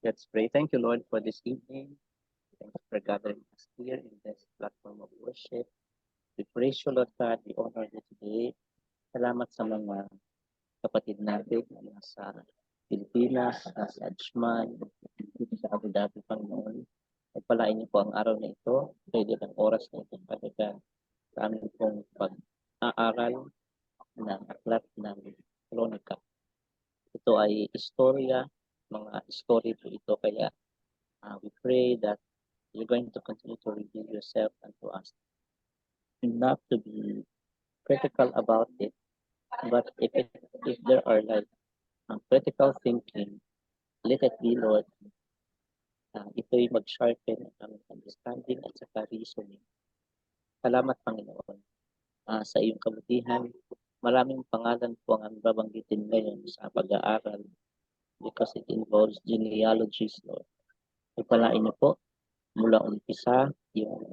Let's pray. Thank you, Lord, for this evening. Thank you for gathering us here in this platform of worship. We praise you, Lord God. We honor you today. Salamat sa mga kapatid natin na nasa Pilipinas, nasa Ajman, dito sa Abu Dhabi, Panginoon. Pagpalain niyo po ang araw na ito, pwede ang oras na ito, Father God, sa aming pong pag-aaral ng aklat ng Kronika. Ito ay istorya, mga story po ito, kaya we pray that you're going to continue to reveal yourself unto us, not to be critical about it, but if there are like critical thinking, let it be, Lord, ito'y mag-sharpen ang aming understanding at saka reasoning. Salamat, Panginoon, sa iyong kabutihan. Maraming pangalan po ang aming babanggitin ngayon sa pag-aaral because it involves genealogies, Lord. Ipalain niyo po mula umpisa yung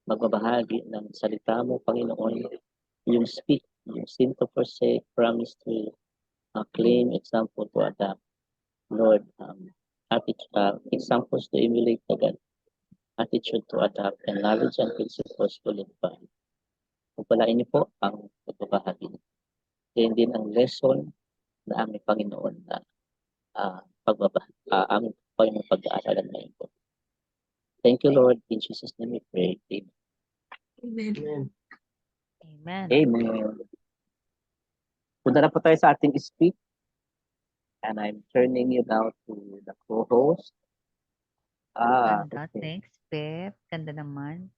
magbabahagi ng salita mo, Panginoon, yung speak, yung sin to forsake, promise to claim, example to adapt. Lord, examples to emulate agad, attitude to adapt, and knowledge and principles to live by. Pagpalain niyo po ang pagbabahagi. Kaya din ang lesson na aming Panginoon na aming Panginoon pag-aaralan ngayon po. Thank you, Lord. In Jesus' name we pray. Amen. Amen. Amen. Amen. Punta na po tayo sa ating speak. And I'm turning you now to the co-host. Ganda. Okay. Thanks, Pep. Ganda naman.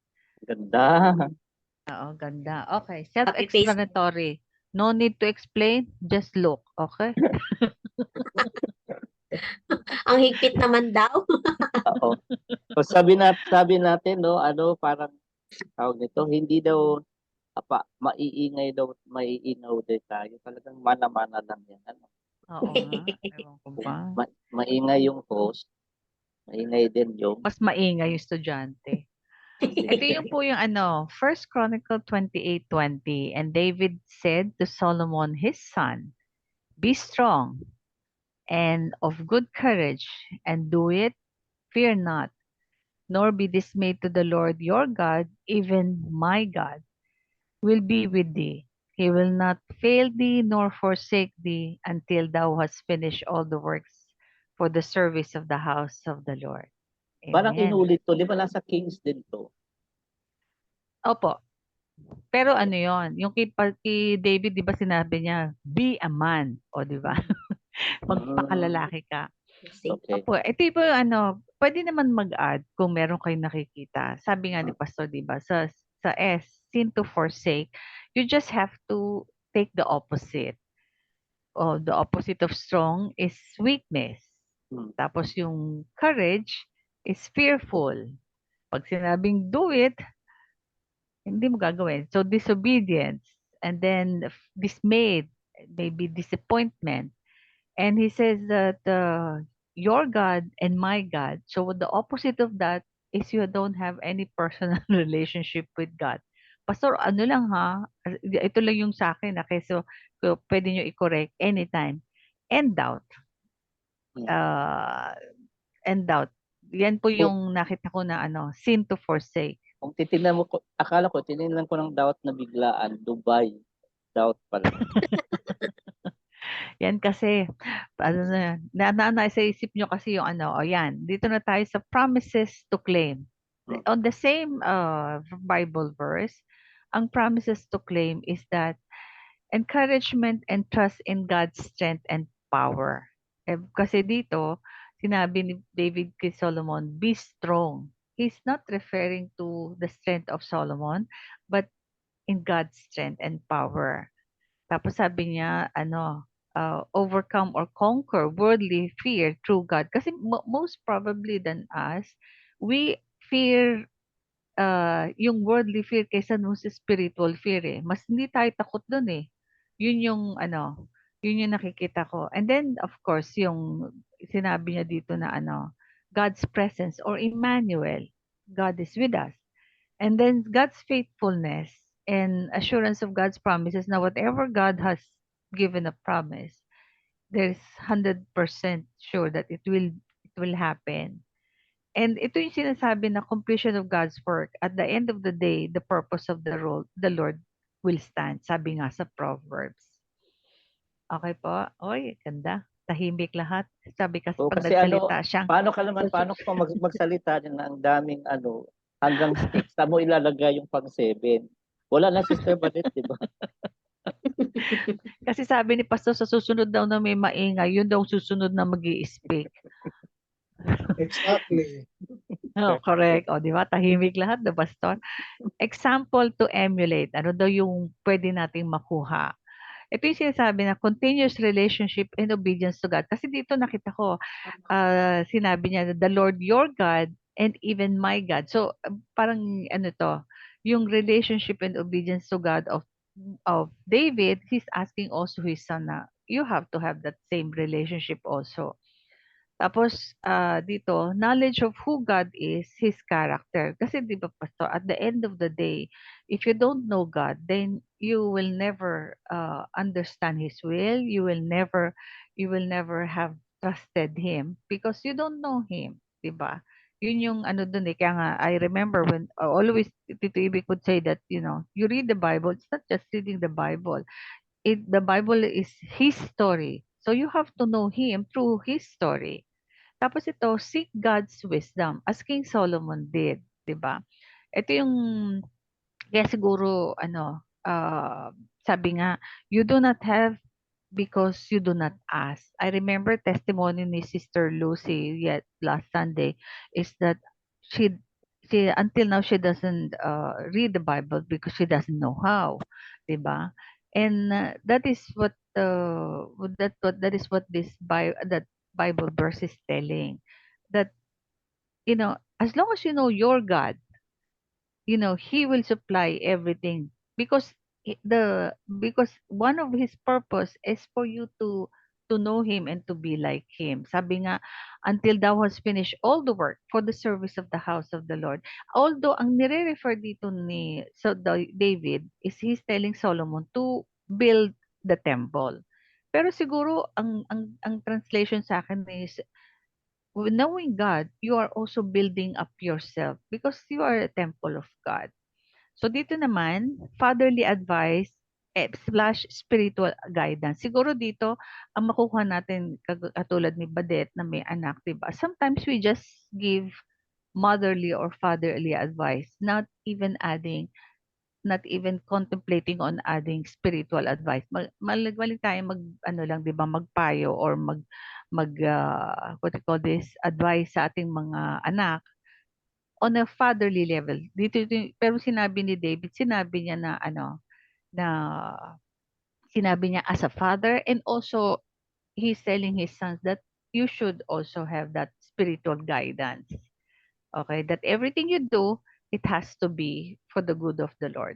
Ganda. Oo, ganda. Okay. Copy-paste. Self-explanatory. No need to explain. Just look. Okay? Ang higpit naman daw. Oo. So sabi natin, no, parang tawag nito, hindi daw maiingay daw tayo. Talagang mana-mana lang yan. Oo nga. Ewan ko ba. Maingay yung host, maingay din yung Mas maingay yung estudyante. Ito yung po yung First Chronicle 28:20. And David said to Solomon his son, be strong and of good courage, and do it, fear not, nor be dismayed to the Lord your God, even my God will be with thee. He will not fail thee nor forsake thee until thou hast finished all the works for the service of the house of the Lord. parang Amen. inulit to. Di ba nasa Kings din to? Opo. Pero ano yon? Yung kay David, di ba sinabi niya, be a man. O di ba? Magpakalalaki ka. Okay. Opo, ito po yung pwede naman mag-add kung meron kayong nakikita. Sabi nga ni Pastor, di ba, sa S, sin to forsake, you just have to take the opposite. Oh, the opposite of strong is weakness. Tapos yung courage is fearful. Pag sinabing do it, hindi mo gagawin. So disobedience, and then dismayed, maybe disappointment. And he says that your God and my God. So the opposite of that is you don't have any personal relationship with God. Pastor, ano lang ha, ito lang yung sa akin na so pwede nyo i-correct anytime. And doubt. And doubt. Yan po yung nakita ko na sin to forsake. Kung titignan mo, akala ko, tinignan ko ng doubt na biglaan, Dubai. Doubt pala. Yan kasi, nasa isip nyo kasi yung yan. Dito na tayo sa promises to claim. On the same Bible verse, ang promises to claim is that encouragement and trust in God's strength and power. Kasi dito, sinabi ni David kay Solomon, be strong. He's not referring to the strength of Solomon, but in God's strength and power. Tapos sabi niya, overcome or conquer worldly fear through God. Kasi most probably than us, we fear yung worldly fear kaysa nung sa spiritual fear eh. Mas hindi tayo takot dun eh. Yun yung yun yung nakikita ko. And then of course, yung sinabi niya dito na God's presence or Emmanuel, God is with us. And then God's faithfulness and assurance of God's promises na whatever God has given a promise, there's 100% sure that it will will happen. And ito yung sinasabi na completion of God's work. At the end of the day, the purpose of the Lord will stand. Sabi nga sa Proverbs. Okay po? Oy, ganda. Tahimik lahat. Sabi kasi O pag kasi ano, nagsalita siyang, paano ka magsalita din na ang daming ano, hanggang 6, saan mo ilalagay yung pang 7? Wala na Sister Badet, di ba? kasi sabi ni Pastor sa susunod daw na may maingay, yun daw susunod na mag-i-speak. Exactly. Oh, correct. O, di ba? Tahimik lahat, the pastor. Example to emulate. Ano daw yung pwede nating makuha? Ito yung sinasabi na continuous relationship and obedience to God. Kasi dito nakita ko, sinabi niya, the Lord your God and even my God. So, parang ano to, yung relationship and obedience to God of David, he's asking also his son na, you have to have that same relationship also. Tapos, dito, knowledge of who God is, His character. Kasi di ba, Pastor, at the end of the day, if you don't know God, then you will never understand His will. You will never have trusted Him because you don't know Him. Di ba? Yun yung ano dun eh. Kaya nga, I remember when, always, Tito Ibig would say that, you read the Bible, it's not just reading the Bible. The Bible is His story. So you have to know Him through His story. Tapos ito, seek God's wisdom as King Solomon did, 'di ba? Ito yung kaya siguro ano, sabi nga, you do not have because you do not ask. I remember testimony ni Sister Lucy yet last Sunday is that she she until now she doesn't read the Bible because she doesn't know how, 'di ba? And that is what this Bible verse is telling that as long as you know your God, he will supply everything because because one of his purpose is for you to know him and to be like him. Sabi nga, until thou hast finished all the work for the service of the house of the Lord. Although ang nire-refer dito ni David is he's telling Solomon to build the temple. Pero siguro ang translation sa akin is knowing God, you are also building up yourself because you are a temple of God. So dito naman, fatherly advice slash spiritual guidance. Siguro dito, ang makukuha natin katulad ni Badet na may anak, diba? Sometimes we just give motherly or fatherly advice, not even contemplating on adding spiritual advice. Malig tayo ano lang, 'di ba, magpayo or what you call this, advice sa ating mga anak on a fatherly level. Pero sinabi ni David, sinabi niya na na sinabi niya as a father and also he's telling his sons that you should also have that spiritual guidance. Okay, that everything you do, it has to be for the good of the Lord.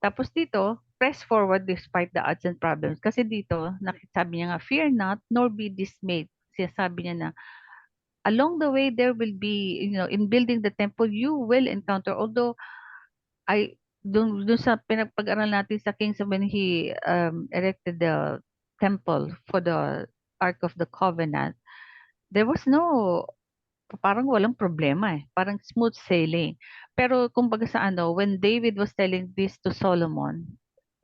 Tapos dito, press forward despite the odds and problems. Kasi dito, sabi niya nga, fear not, nor be dismayed. Sabi niya na, along the way, there will be, in building the temple, you will encounter, although, dun sa pinagpag-aral natin sa Kings when he erected the temple for the Ark of the Covenant, there was parang walang problema eh. Parang smooth sailing. Pero kumbaga sa when David was telling this to Solomon,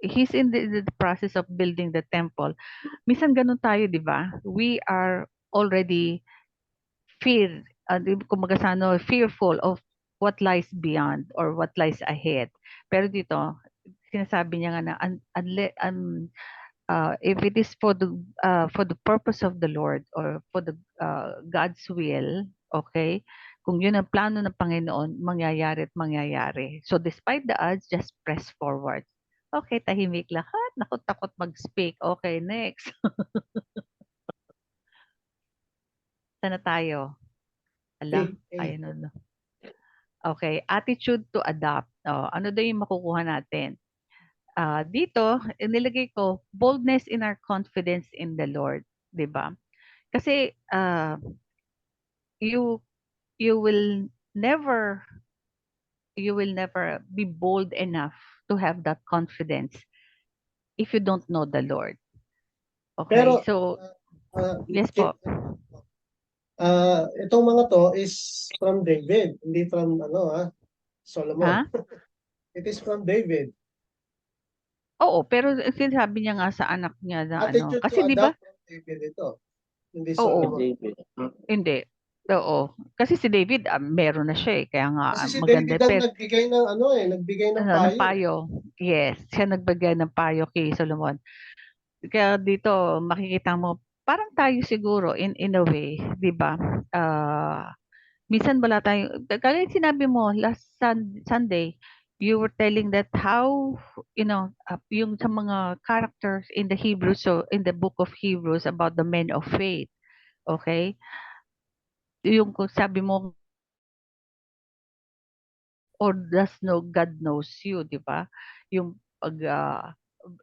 he's in the process of building the temple. Minsan ganun tayo, di ba? We are already kumbaga sa fearful of what lies beyond or what lies ahead. Pero dito, sinasabi niya nga na if it is for the purpose of the Lord or for the God's will, okay? Kung yun ang plano ng Panginoon, mangyayari at mangyayari. So despite the odds, just press forward. Okay, tahimik lahat. Naku, takot mag-speak. Okay, next. Sana tayo? Ala, ayun na. Okay, attitude to adapt. Ano daw yung makukuha natin? Dito, nilagay ko, boldness in our confidence in the Lord. 'Di ba? Kasi, you you will never be bold enough to have that confidence if you don't know the Lord. Okay, Pero, so, yes Chief, po. Itong mga to is from David, hindi from Solomon. Ha? It is from David. Oo, pero sinasabi niya nga sa anak niya na Attitude kasi to 'di ba? adapt from David ito. Hindi Oo, Si Solomon. David. hindi. Oo. Kasi si David meron na siya kaya nga Kasi si maganda David ang pero nagbigay ng nagbigay ng ng payo. payo. Yes, siya nagbigay ng payo kay Solomon. Kaya dito makikita mo parang tayo siguro in a way, 'di ba? Minsan wala tayong kagaya sinabi mo last Sunday, you were telling that how yung sa mga characters in the Hebrews, so in the book of Hebrews about the men of faith, okay? Yung kung sabi mo or does no God knows you, 'di ba? Yung pag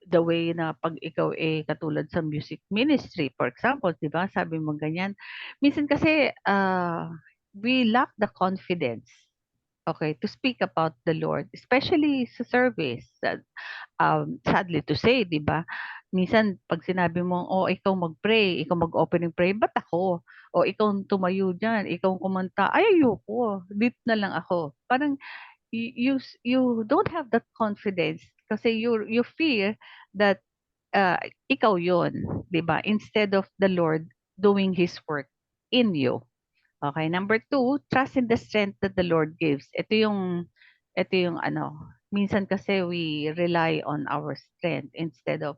the way na pag ikaw katulad sa music ministry, for example, 'di ba? Sabi mo ganyan. Minsan kasi we lack the confidence, okay, to speak about the Lord, especially sa service. Sadly to say, 'di ba? Minsan pag sinabi mo, "Oh, ikaw mag-pray, ikaw mag-opening prayer, ba't ako? O ikaw ang tumayo diyan, ikaw ang kumanta, ay ayoko, dito na lang ako." Parang you don't have that confidence kasi you fear that ikaw yon, 'di ba? Instead of the Lord doing His work in you. Okay, number two, trust in the strength that the Lord gives. Ito yung minsan kasi we rely on our strength instead of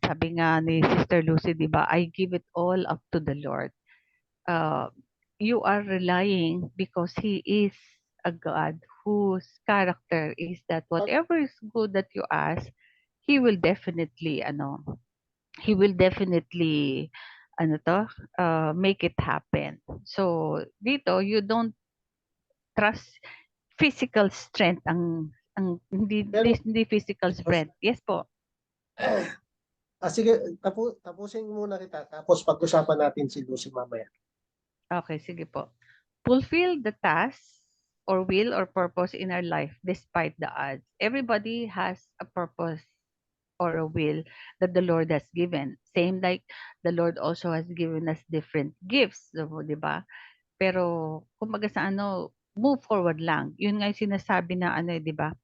sabi nga ni Sister Lucy, 'di ba? I give it all up to the Lord. uh, you are relying because He is a God whose character is that whatever is good that you ask, He will definitely He will definitely make it happen. So dito you don't trust physical strength ang Pero hindi physical strength. Yes po. sige, tapusin muna kita tapos pag-usapan natin si Lucy mamaya. Okay, sige po. Fulfill the task or will or purpose in our life despite the odds. Everybody has a purpose or a will that the Lord has given. Same like the Lord also has given us different gifts, so, 'di ba? Pero kumbaga sa move forward lang. Yun nga yung sinasabi na 'di ba?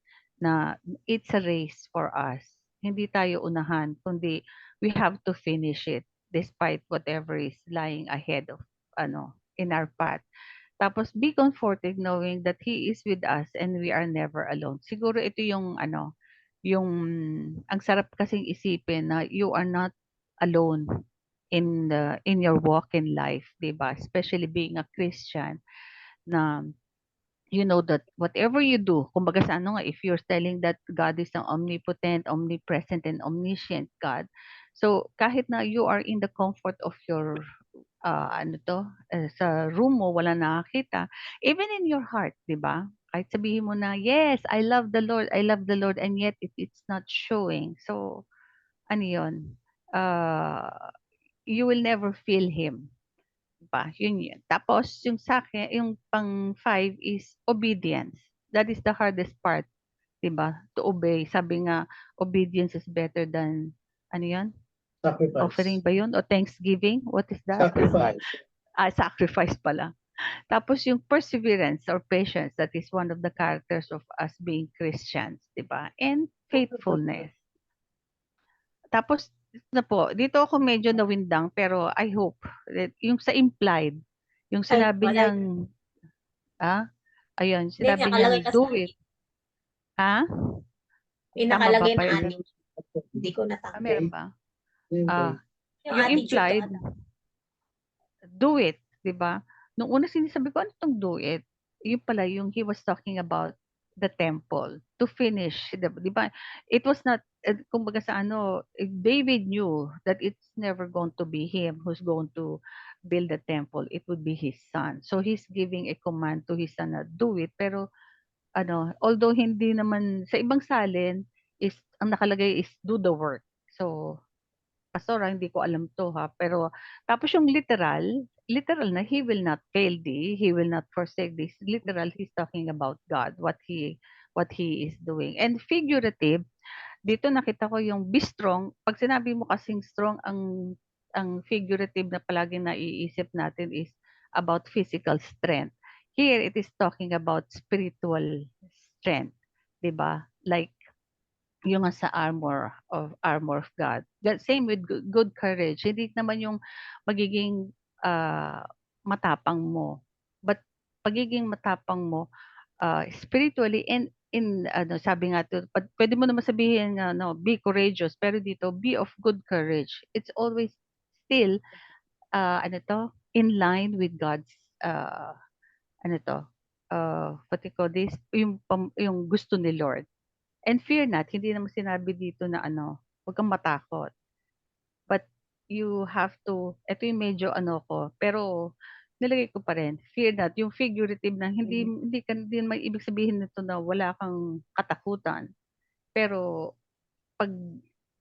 Na it's a race for us. Hindi tayo unahan, kundi we have to finish it despite whatever is lying ahead of in our path. Tapos be comforted knowing that He is with us and we are never alone. Siguro ito yung yung ang sarap kasing isipin na you are not alone in your walk in life, 'di ba? Especially being a Christian na you know that whatever you do, kumbaga sa if you're telling that God is an omnipotent, omnipresent, and omniscient God, so kahit na you are in the comfort of your sa room mo wala nakakita, even in your heart, 'di ba? Kahit sabihin mo na, yes, I love the Lord, and yet it's not showing. So, ano yun? You will never feel Him. Diba? Yun. Tapos, yung sa akin, yung pang five is obedience. That is the hardest part, 'di ba? To obey. Sabi nga, obedience is better than, ano yun? Offering Sacrifice. ba yun? O thanksgiving? What is that? Sacrifice. Sacrifice pala. Tapos yung perseverance or patience, that is one of the characters of us being Christians, 'di ba? And faithfulness. Tapos dito ako medyo nawindang pero I hope that yung sa implied, yung Ay, sinabi wala. niyang ayun, Hindi, sinabi nakalagay niyang kasi do it. Ha? yung Tama ba nakalagay pa na yun? anim. Hindi ko natanggal. Meron ba? Ah, Yung yung attitude to implied, ano. do it, 'di ba? Nung una sinasabi ko, ano tong do it? Yung pala, yung he was talking about the temple to finish, 'di ba? It was not, kumbaga sa David knew that it's never going to be him who's going to build the temple. It would be his son. So he's giving a command to his son na do it. Pero although hindi naman sa ibang salin is ang nakalagay is do the work. So pastor, hindi ko alam 'to ha, pero tapos yung literal na he will not fail thee, he will not forsake this. Literal, he's talking about God, what he is doing. And figurative, dito nakita ko yung be strong. Pag sinabi mo kasing strong ang ang figurative na palaging naiisip natin is about physical strength. Here, it is talking about spiritual strength. 'Di ba? Like, yung sa armor of God. The same with good courage. Hindi naman yung magiging matapang mo. But pagiging matapang mo spiritually and in ano sabi nga to, pwede mo naman sabihin na no, be courageous, pero dito be of good courage. It's always still ano to, in line with God's ano to, what you call this, yung gusto ni Lord. And fear not, hindi naman sinabi dito na ano, huwag kang matakot. But you have to, ito yung medyo ano ko, pero nilagay ko pa rin, fear not, yung figurative na hindi ka din may ibig sabihin nito na wala kang katakutan. Pero pag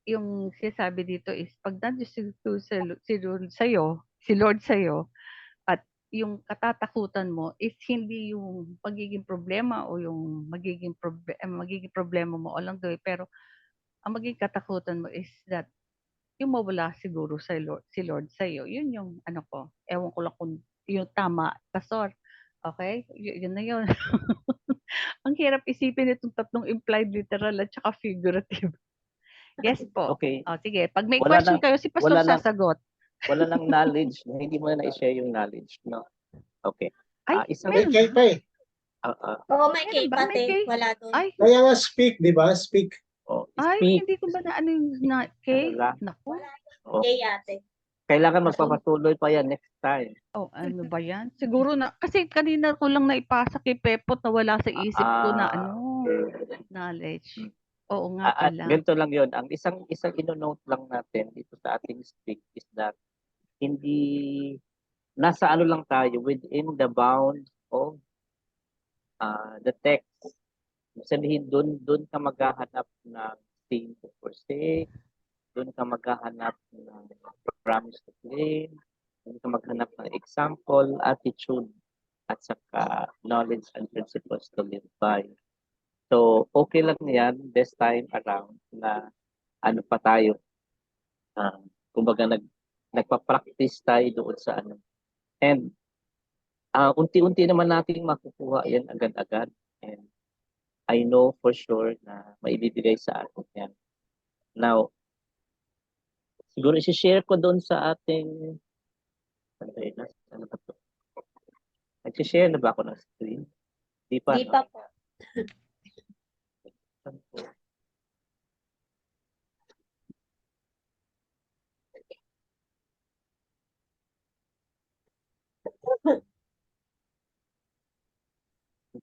yung sinasabi dito is pag nandiyo si Lord sa'yo, at yung katatakutan mo is hindi yung magiging problema o yung magiging problema mo along the way, pero ang magiging katakutan mo is that yung mawala siguro si Lord sa iyo. Yun yung ano ko. Ewan ko lang kung yung tama. Pastor. Okay? Yun na yun. Ang hirap isipin itong tatlong implied, literal at saka figurative. Yes po. Okay. Sige. Pag may Wala question nang- kayo, si Pastor wala nang- sasagot. Wala nang knowledge, hindi mo na i-share yung knowledge, no? Okay. Ay, Isang May meron kay ba? pa eh. Oo, may Meron cake ba? May pati. cake? Wala doon. Ay, Kaya nga speak, di ba? Speak. ay, speak. hindi ko ba na ano yung cake? Wala. Naku. Oh, Kay ate. kailangan magpapatuloy pa yan next time. Oh, ano ba yan? Siguro na, kasi kanina ko lang naipasa kay Pepot na wala sa isip ko na ano, knowledge. Oo nga pala. Ganito lang yon. Ang isang ino-note lang natin dito sa ating speak is that hindi nasa ano lang tayo within the bounds of the text. Sabihin doon ka maghahanap ng sin to forsake, doon ka maghahanap ng promise to claim, doon ka maghanap ng example, attitude, at saka knowledge and principles to live by. So, okay lang yan this time around na ano pa tayo, kumbaga nagpa-practice tayo doon sa ano. And unti-unti naman natin makukuha yan agad-agad. And I know for sure na maibibigay sa atin yan. Now, siguro isi-share ko doon sa ating ano ba to? Nag-share na ba ako ng screen? Di pa, Di no? pa po.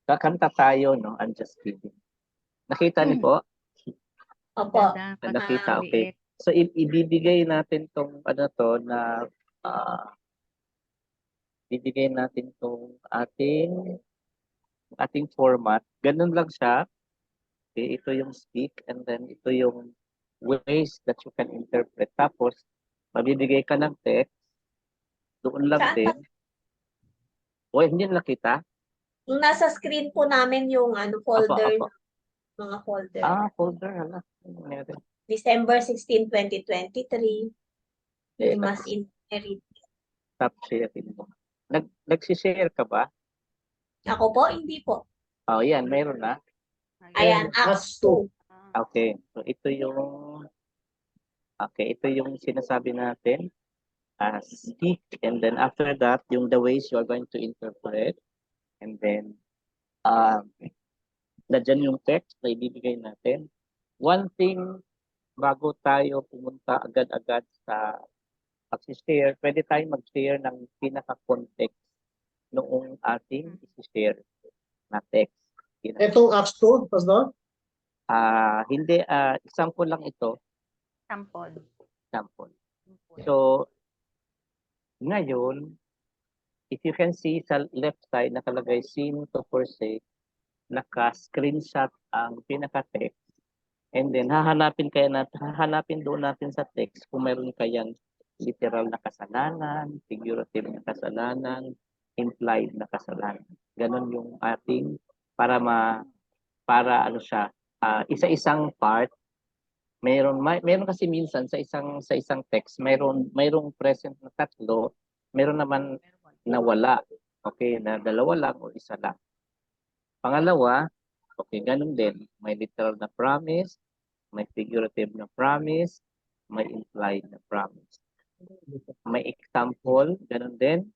Kakanta tayo, no? I'm just kidding. Nakita niyo po? Opo. Ganda. Nakita, okay. Maliit. So, ibibigay natin tong ano to na bibigay natin tong ating format. Ganun lang siya. Okay, ito yung speak and then ito yung ways that you can interpret. Tapos, mabibigay ka ng text. Doon lang Saan din. O, hindi na nakita? Yung nasa screen po namin yung folder, Apo. mga folder. Folder. Hala. Ano nangyari? December 16, 2023. Eh, We must inherit. Stop sharing mo. Nagsishare ka ba? Ako po, hindi po. Oh, yan. Mayroon na. Ayan, Acts 2. Okay. So, ito yung sinasabi natin. Speak. And then after that, yung the ways you are going to interpret. And then, nandiyan yung text na ibibigay natin. One thing, bago tayo pumunta agad-agad sa pag-share, pwede tayong mag-share ng pinaka-context noong ating i-share na text. Itong Acts 2, Pastor? Hindi, example lang ito. Sample. Example. So, ngayon, if you can see sa left side, nakalagay sin to forsake, naka-screenshot ang pinaka-text. And then, hahanapin doon natin sa text kung mayroon kayang literal na kasalanan, figurative na kasalanan, implied na kasalanan. Ganon yung ating para ano siya, isa-isang part Mayroon kasi minsan sa isang text, mayroong present na tatlo, mayroon naman na wala. Okay, na dalawa lang o isa lang. Pangalawa, okay, ganun din. May literal na promise, may figurative na promise, may implied na promise. May example, ganun din.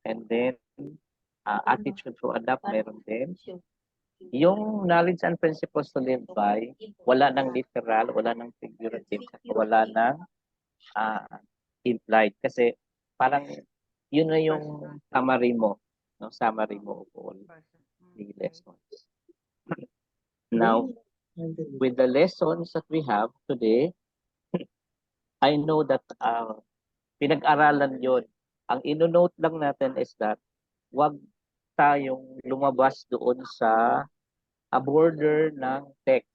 And then, attitude to adapt, meron din. Yung knowledge and principles to live by, wala ng literal, wala ng figurative, saka wala ng implied. Kasi parang yun na yung summary mo, no? Summary mo of all the lessons. Now, with the lessons that we have today, I know that pinag-aralan yun. Ang ino-note lang natin is that wag tayong lumabas doon sa border ng text.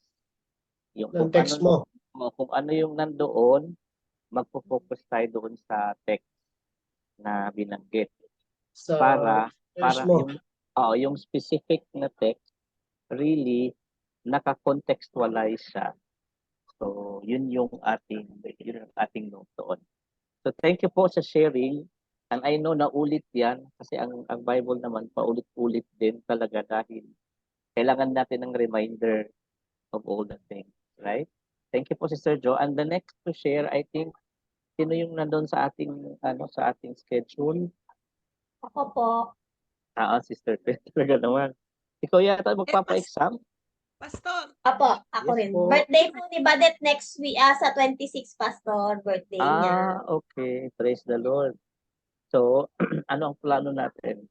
Yung Ng text mo. Kung ano yung nandoon, magpo-focus tayo doon sa text na binanggit. Sa Para verse mo. yung specific na text really naka-contextualize siya. So, yun yung ating note doon. So, thank you po sa sharing. And I know na ulit yan kasi ang Bible naman paulit-ulit din talaga dahil kailangan natin ng reminder of all the things, right? Thank you po, Sister Jo. And the next to share, I think, sino yung nandun sa ating schedule? Ako po. Sister Pet, talaga naman. Ikaw yata magpapa-exam? Pastor, Ako Yes rin. po. Birthday po ni Badet next week, sa 26, Pastor. Birthday niya. Okay. Praise the Lord. So, ano ang plano natin?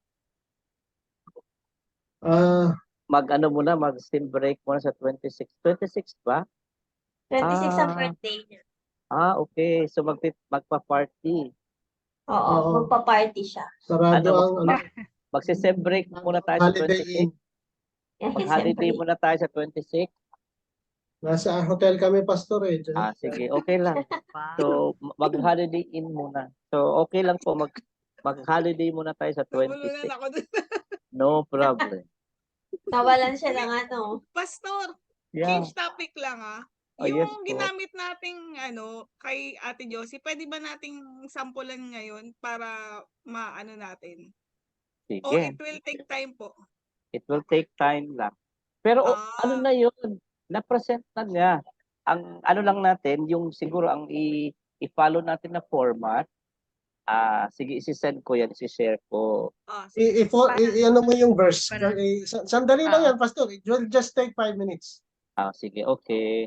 Mag-sim break muna sa 26. 26 ba? 26 ang Ah. birthday niya. Okay. So, magpa-party. Oo, Oo. magpa-party siya. Sarado ang Magsi-sim break muna tayo sa Holiday 26. Inn. Mag-holiday muna tayo sa 26. Nasa hotel kami, Pastor eh. Sige, okay lang. So, mag-holiday in muna. So, okay lang po mag-holiday muna tayo sa nabulunan 26. ako dun. No problem. Nawalan siya ng Pastor, Yeah. change topic lang Oh, yes Yung po. ginamit nating kay Ate Josie, pwede ba nating sampulan ngayon para maano natin? O Sige. it will take time po? It will take time lang. Pero ano Ah. na yun? Na-present na niya. Ang ano lang natin, yung siguro ang i-follow natin na format, sige, isi-send ko yan, isi-share ko. Sige. Ano mo yung verse. Parang- Sandali lang yan, Pastor. It will just take 5 minutes. Sige, okay.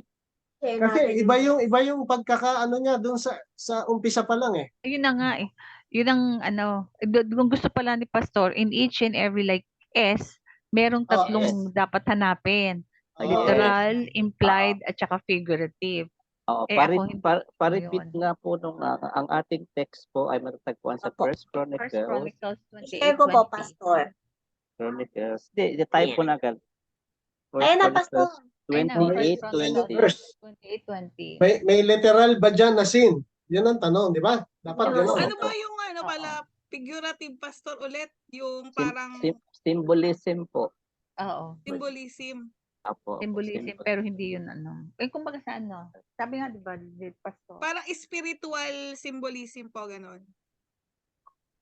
Kasi iba yung pagkakaano niya doon sa umpisa pa lang eh. Yun na nga eh. Yun ang kung gusto pala ni Pastor, in each and every like S, merong tatlong dapat hanapin. Literal, implied, at saka figurative. Pa-repeat nga po nung ang ating text po ay matatagpuan sa First Chronicles. First Chronicles Share ko po, 28:20. Pastor. Chronicles. Type po na agad. Ayun na, Pastor. 28:20. May literal ba dyan na sin? Yun ang tanong, di ba? Dapat Ano gano'n. Ano ba yung figurative, Pastor, ulit? Yung parang Symbolism po. Oo. symbolism. Apo, Symbolism, pero hindi yun kumbaga sa sabi nga, di ba, Pastor? Parang spiritual symbolism po, ganon.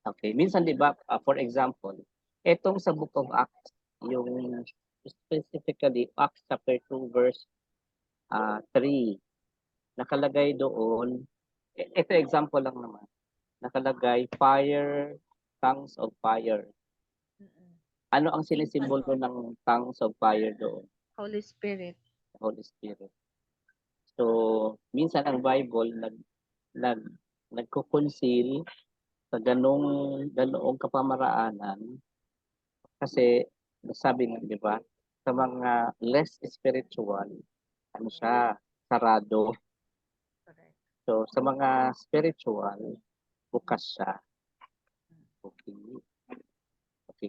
Okay, minsan di ba, for example, etong sa Book of Acts, yung specifically Acts chapter 2 verse 3, nakalagay doon, ito example lang naman, nakalagay fire, tongues of fire. Ano ang sinisimbolo ng tongues of fire doon? Holy Spirit. Holy Spirit. So, minsan ang Bible nagko-conceal sa ganoong kapamaraanan kasi sabi nga, di ba, sa mga less spiritual, sarado. So, sa mga spiritual, bukas siya. Okay,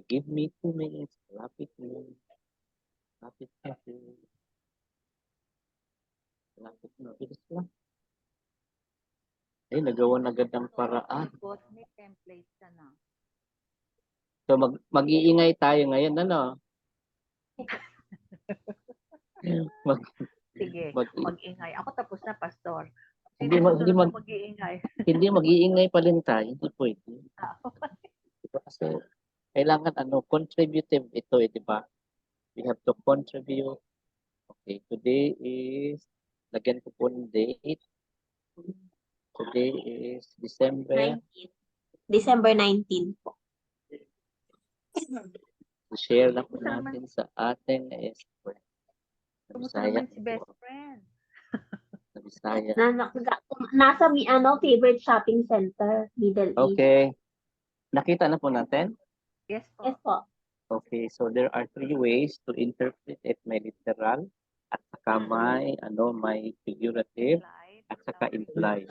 give me 2 minutes. Lapit mo. Bilis lang. Nagawan agad ng paraan. May template ka na. So, mag-iingay tayo ngayon, Sige, mag-ingay. Ako tapos na, Pastor. Hindi Sino mag- hindi susunod na mag- mag-iingay? Hindi mag-iingay pa rin tayo, hindi pwede. Ah, Diba? Kasi kailangan contributive ito di ba? We have to contribute. Okay, today is, lagyan ko po ng date. Today is December. 19. December 19 po. Share lang po Kumusta naman? natin sa ating expert. Kumusta naman si best friend? Sa Bisaya. Nasa favorite shopping center, Middle East. Okay. Nakita na po natin? Yes po. Yes po. Okay, so there are three ways to interpret it. May literal, at saka may figurative, Slide. at saka implied.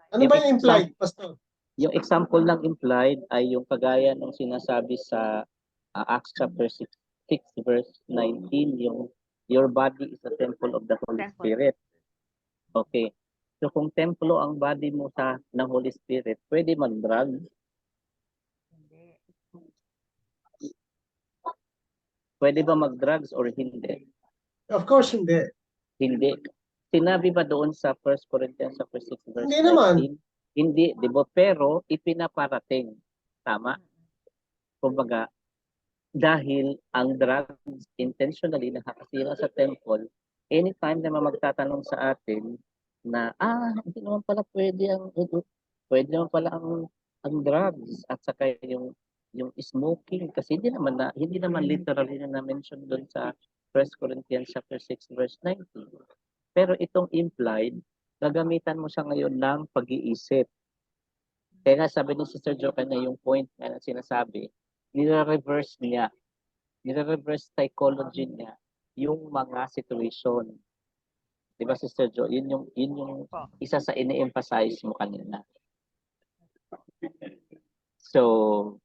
Ano ba yung implied, Pastor? Yung example ng implied ay yung kagaya ng sinasabi sa Acts chapter 6 verse 19, yung your body is a temple of the Holy Temple. Spirit. Okay. So kung templo ang body mo ng Holy Spirit, pwede mag-drug, Hindi. pwede ba mag-drugs or hindi? Of course, hindi. Hindi. Sinabi ba doon sa 1 Corinthians chapter 6 verse Hindi naman. 19? Hindi, di ba? Pero ipinaparating. Tama? Kumbaga, dahil ang drugs intentionally nakakasira sa temple, anytime na magtatanong sa atin na, hindi naman pala pwede naman pala ang drugs at saka yung smoking kasi hindi naman literally na mention doon sa 1 Corinthians chapter 6 verse 19. Pero itong implied, gagamitan mo siya ngayon ng pag-iisip. Kaya nga sabi ni Sister Jo na yung point na sinasabi, nire-reverse psychology niya yung mga situation. Di ba, Sister Jo? Yun yung isa sa ini-emphasize mo kanina. So,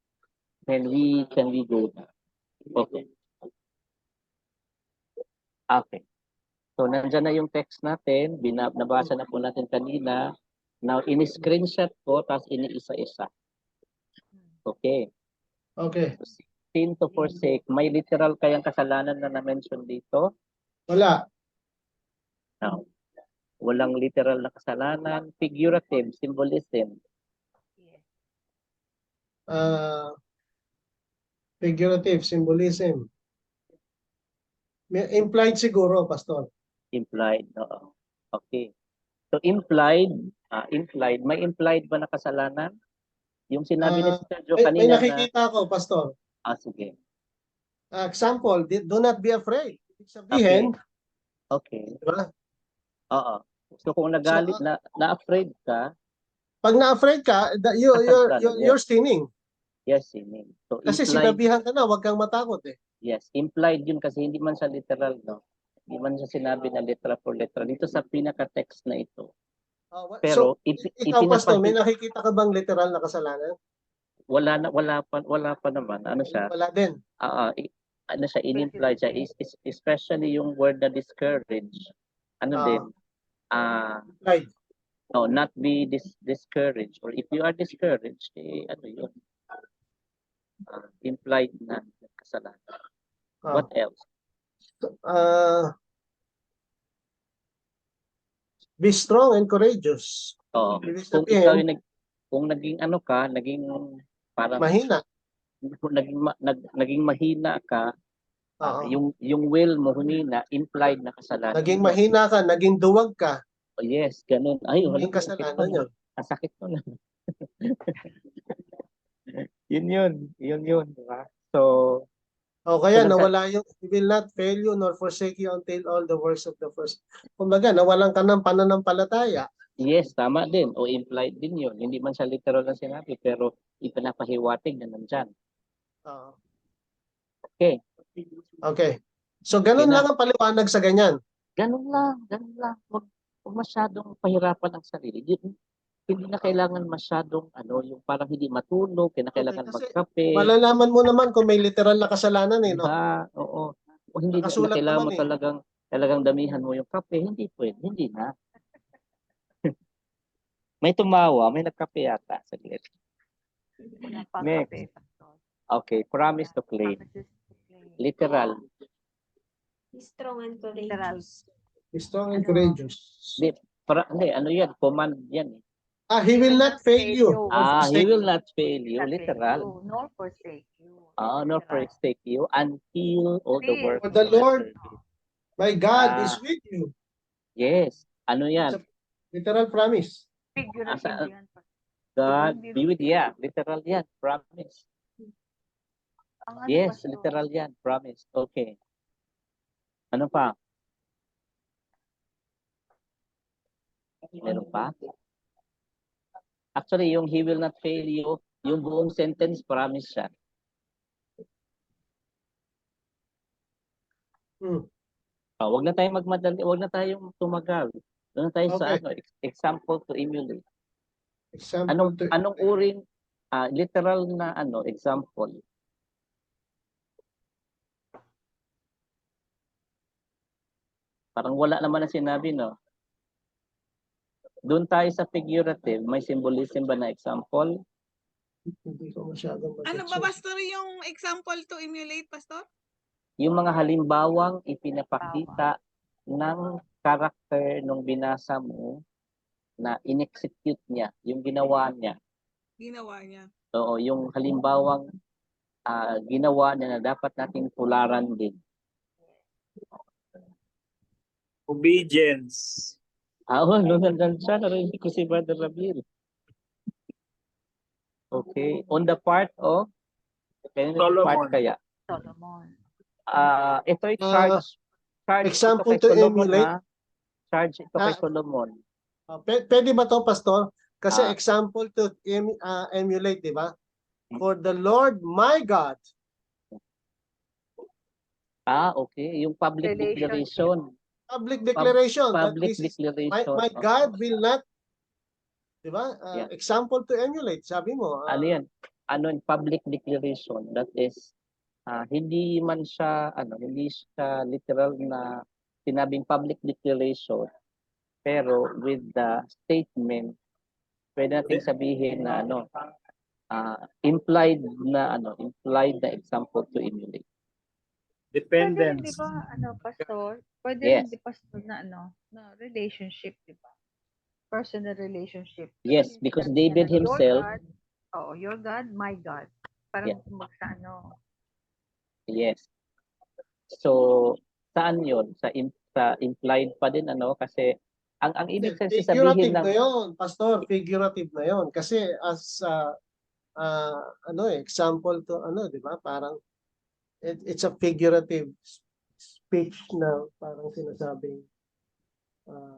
can we go now? Okay. Okay. So, nandyan na yung text natin. Nabasa na po natin kanina. Now, ini-screenshot ko, tapos ini-isa-isa. Okay. Okay. Sin to forsake. May literal kayang kasalanan na na-mention dito? Wala. No. Walang literal na kasalanan. Figurative, symbolism. Figurative, symbolism. Implied siguro, Pastor. Implied. Oo. Okay. So, implied, may implied ba na kasalanan? Yung sinabi ni Sister Jo May kanina nakikita ko, Pastor. sige. Example, do not be afraid. Ibig sabihin, Okay. di ba? Oo. So, kung nagalit, na-afraid ka, Pag na-afraid ka, you're sinning. yes, sinning. So, Kasi implied, sinabihan ka na, huwag kang matakot eh. yes, implied yun kasi hindi man siya literal, no? Hindi man siya sinabi na letra for letra. Dito sa pinaka-text na ito. Pero, So, ikaw, Pastor, may nakikita ka bang literal na kasalanan? wala pa naman. Ano siya? Wala din. Ano siya, in-implied siya. Especially yung word na discourage. Ano din? Right. No, not be discouraged. Or if you are discouraged, ano yun? Implied na kasalanan. What else? Be strong and courageous. Oo. Ibig Kung sabihin, ikaw kung naging parang mahina. kung naging mahina ka, Oo. yung will mo humina, implied na kasalanan. Naging mahina ka, naging duwag ka. Yes, ganun. Ay, wala. Yung kasalanan yun. Ang sakit ko na. Yun. Diba? So, Kaya nawala yung, he will not fail you nor forsake you until all the works of the first. Kumbaga, nawalan ka ng pananampalataya. yes, tama din. O implied din yun. Hindi man siya literal na sinabi, pero ipinapahiwatig na nandyan. Okay. Okay. So, ganun lang ang paliwanag sa ganyan. Ganun lang. Huwag masyadong pahirapan ang sarili. Hindi na kailangan masyadong yung parang hindi matulog, kinakailangan magkape. Malalaman mo naman kung may literal na kasalanan no? Oo. O hindi na Nakasulat kailangan mo naman talagang damihan mo yung kape. Hindi pwede. Hindi na. May tumawa, may nagkape yata. Saglit. Next. Okay, promise to claim. Literal. Be strong and courageous. Be strong and Ano? courageous. Hindi, ano yan? Command yan. He will not fail you. or He forsake will not fail you, Not literal. you, nor forsake you. Nor Literal. forsake you until all the Please. work For the of your Lord, service. My God Ah. is with you. Yes. Ano yan? It's a literal promise. Figurative Asa- yan. God Hindi- be with you. Yeah, literal yan. Promise. Ang ano, Yes, pastor, literal yan. Promise. Okay. Ano pa? Meron pa? Actually, yung he will not fail you, yung buong sentence, promise siya. Wag na tayong magmadali, wag na tayong tumagal. Doon na tayo sa Okay. example to emulate. Example to Anong uring literal na example? Parang wala naman na sinabi, no? Doon tayo sa figurative, may symbolism ba na example? Hindi ko masyadong Ano ba, Pastor, yung example to emulate, Pastor? Yung mga halimbawang ipinapakita ng karakter nung binasa mo na in-execute niya, yung ginawa niya. Ginawa niya. Oo, yung halimbawang ginawa niya na dapat natin tularan din. Obedience. Nandun siya, narinig ko si Brother Rabil. Okay, on the part of, Solomon. kaya? Solomon. Ito'y charge example ito kay to Solomon, emulate. ha? Charge ito kay Solomon. Pwede ba to, Pastor? Kasi Ah. example to emulate, di ba? For the Lord my God. Okay, yung public Relationship. declaration. Public declaration. that Public this is declaration. my God will not, di ba? Yeah. Example to emulate, sabi mo. Ano yan? Yung public declaration, that is hindi man siya hindi siya literal na sinabing public declaration, pero with the statement pwede nating sabihin na implied na example to emulate. Pwede rin, di Dependence. ba, pastor? Pwede Yes. rin, di pastor, na na relationship, di ba? Personal relationship. Yes, Kasi because sabi niya David na, himself, your God, my God. Parang Yeah. magsa yes. So saan 'yon? Sa implied pa din kasi ang ibig sabihin Figurative ng na yun, Pastor. Figurative na yun. Kasi as example to di ba? Parang it's a figurative speech na parang sinasabing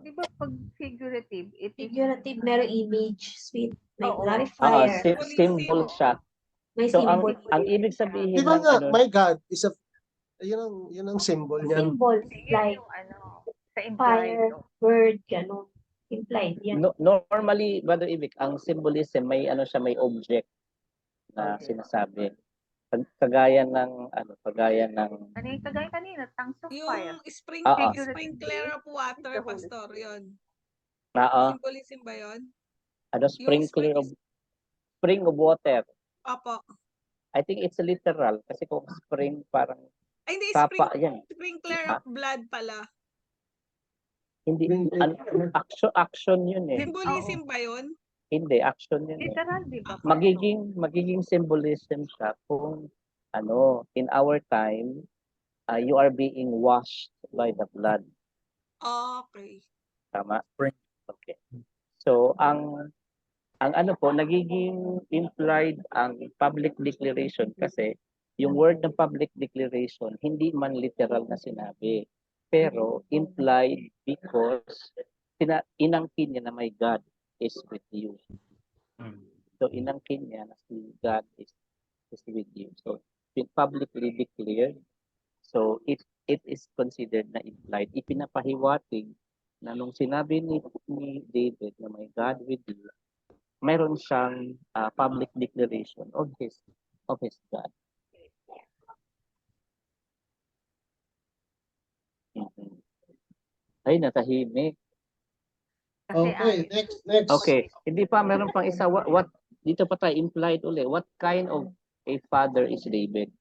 Di ba pag figurative, it is Figurative, merong image, sweet, may Oo. clarifier, symbol siya. may So ang symbol. ibig sabihin di ba ng nga, my God is a yun ang symbol niyan. Symbol, yun like yung sa implied. fire, bird, gano'n. Implied yan. normally, Brother Ibig, ang symbolism may siya, may object na Okay. sinasabi. Kagaya ng Ano yung kagaya kanina, tongues of fire. Yung Figurative. sprinkler of water, The Holy Pastor, yun. oo, Symbolism ba yun? sprinkler of spring of water. Opo. I think it's literal kasi kung spring parang Ay, hindi, sapa yan. sprinkler of blood pala. Hindi action yun eh. Symbolism ba yun? Hindi action yun eh. Literal, di ba? Magiging symbolism siya kung in our time you are being washed by the blood. Okay. Tama? Okay. So ang nagiging implied ang public declaration kasi yung word ng public declaration hindi man literal na sinabi, pero implied because inangkin niya na my God is with you. So inangkin niya na si God is with you. So publicly declared. So it is considered na implied. Ipinapahiwatig na nung sinabi ni David na my God with you, mayroon siyang public declaration of his God. Ay, natahimik. Okay, next. Okay, hindi pa, meron pang isa. What dito pa tayo implied uli. What kind of a father is David?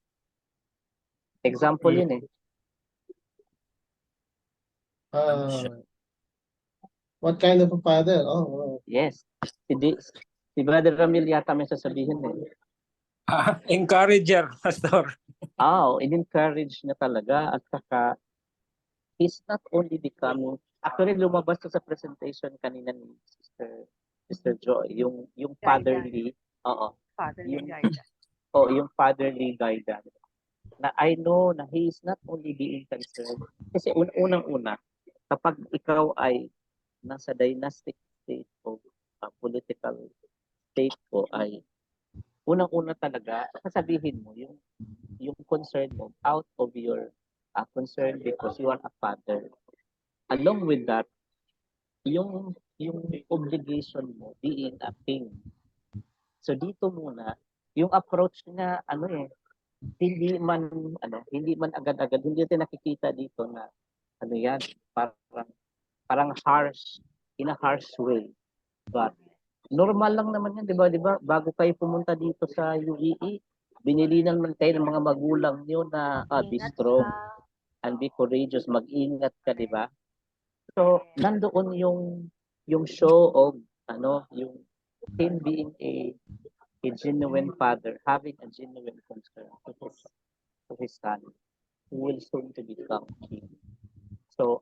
Example yun eh. What kind of a father? Oh. Yes. Si Brother Ramil yata may sasabihin eh. Encourager, Pastor. In-encourage niya talaga at saka he's not only becoming, actually lumabas to sa presentation kanina ni Sister Joy, yung fatherly, Fatherly Yung- guidance. yung fatherly guidance. Na I know na he is not only being concerned, kasi unang-una, kapag ikaw ay nasa dynastic state o political state ko ay unang-una talaga sasabihin mo yung concern mo out of your concern because you are a father. Along with that, yung obligation mo being a king. So dito muna, yung approach niya hindi man agad-agad, hindi natin nakikita dito na yan, parang harsh, in a harsh way. But normal lang naman yan, di ba? Bago kayo pumunta dito sa UAE, binili naman kayo ng mga magulang niyo na be Ingat strong ka. and be courageous, mag-ingat ka, di ba? So, nandoon yung show of yung him being a genuine father, having a genuine concern to his son who will soon to become king. So,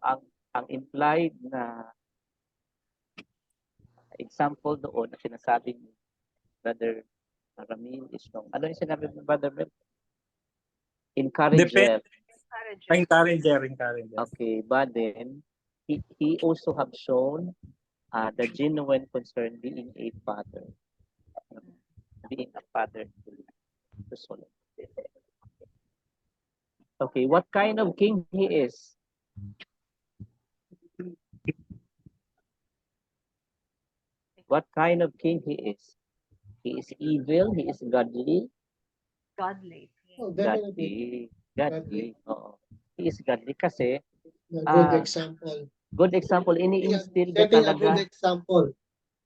ang implied na example doon na sinasabi ni Brother Ramil is ano yung sinabi ni Brother Ramil? Encourager. Encourager. Encourager. Okay, but then he also have shown the genuine concern being a father. Being a father to Solomon. Okay, what kind of king he is? What kind of king he is? He is evil, he is godly. Godly. Oh, definitely. Godly. Oo. He is godly kasi A good example. good example, ini-instill niya Setting a good talaga. example.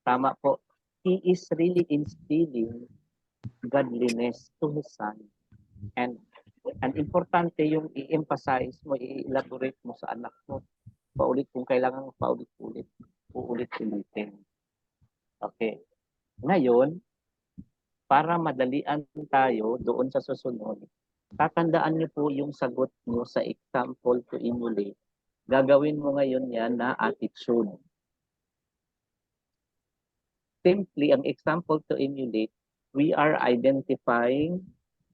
Tama po. He is really instilling godliness to his son. And importante yung i-emphasize mo, i-elaborate mo sa anak mo. Paulit kung kailangan paulit-ulit. Uulit-ulitin. Okay. Ngayon, para madalian tayo doon sa susunod, tatandaan niyo po yung sagot mo sa example to emulate. Gagawin mo ngayon yan na attitude. Simply, ang example to emulate, we are identifying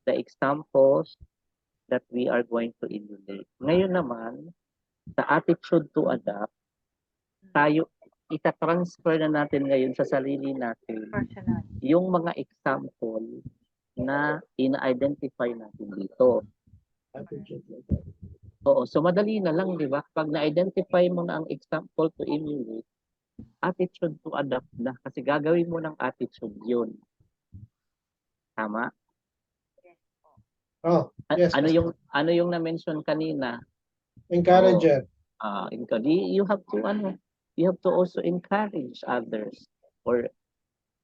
the examples that we are going to emulate. Ngayon naman, sa attitude to adapt, tayo, ita-transfer na natin ngayon sa sarili natin Personal. yung mga example na ina-identify natin dito. Oo, so madali na lang, di ba? Pag na-identify mo na ang example to emulate, attitude to adapt na kasi gagawin mo ng attitude yun. Tama? Oh, yes. Ano yung na-mention kanina? Encourager. You have to also encourage others or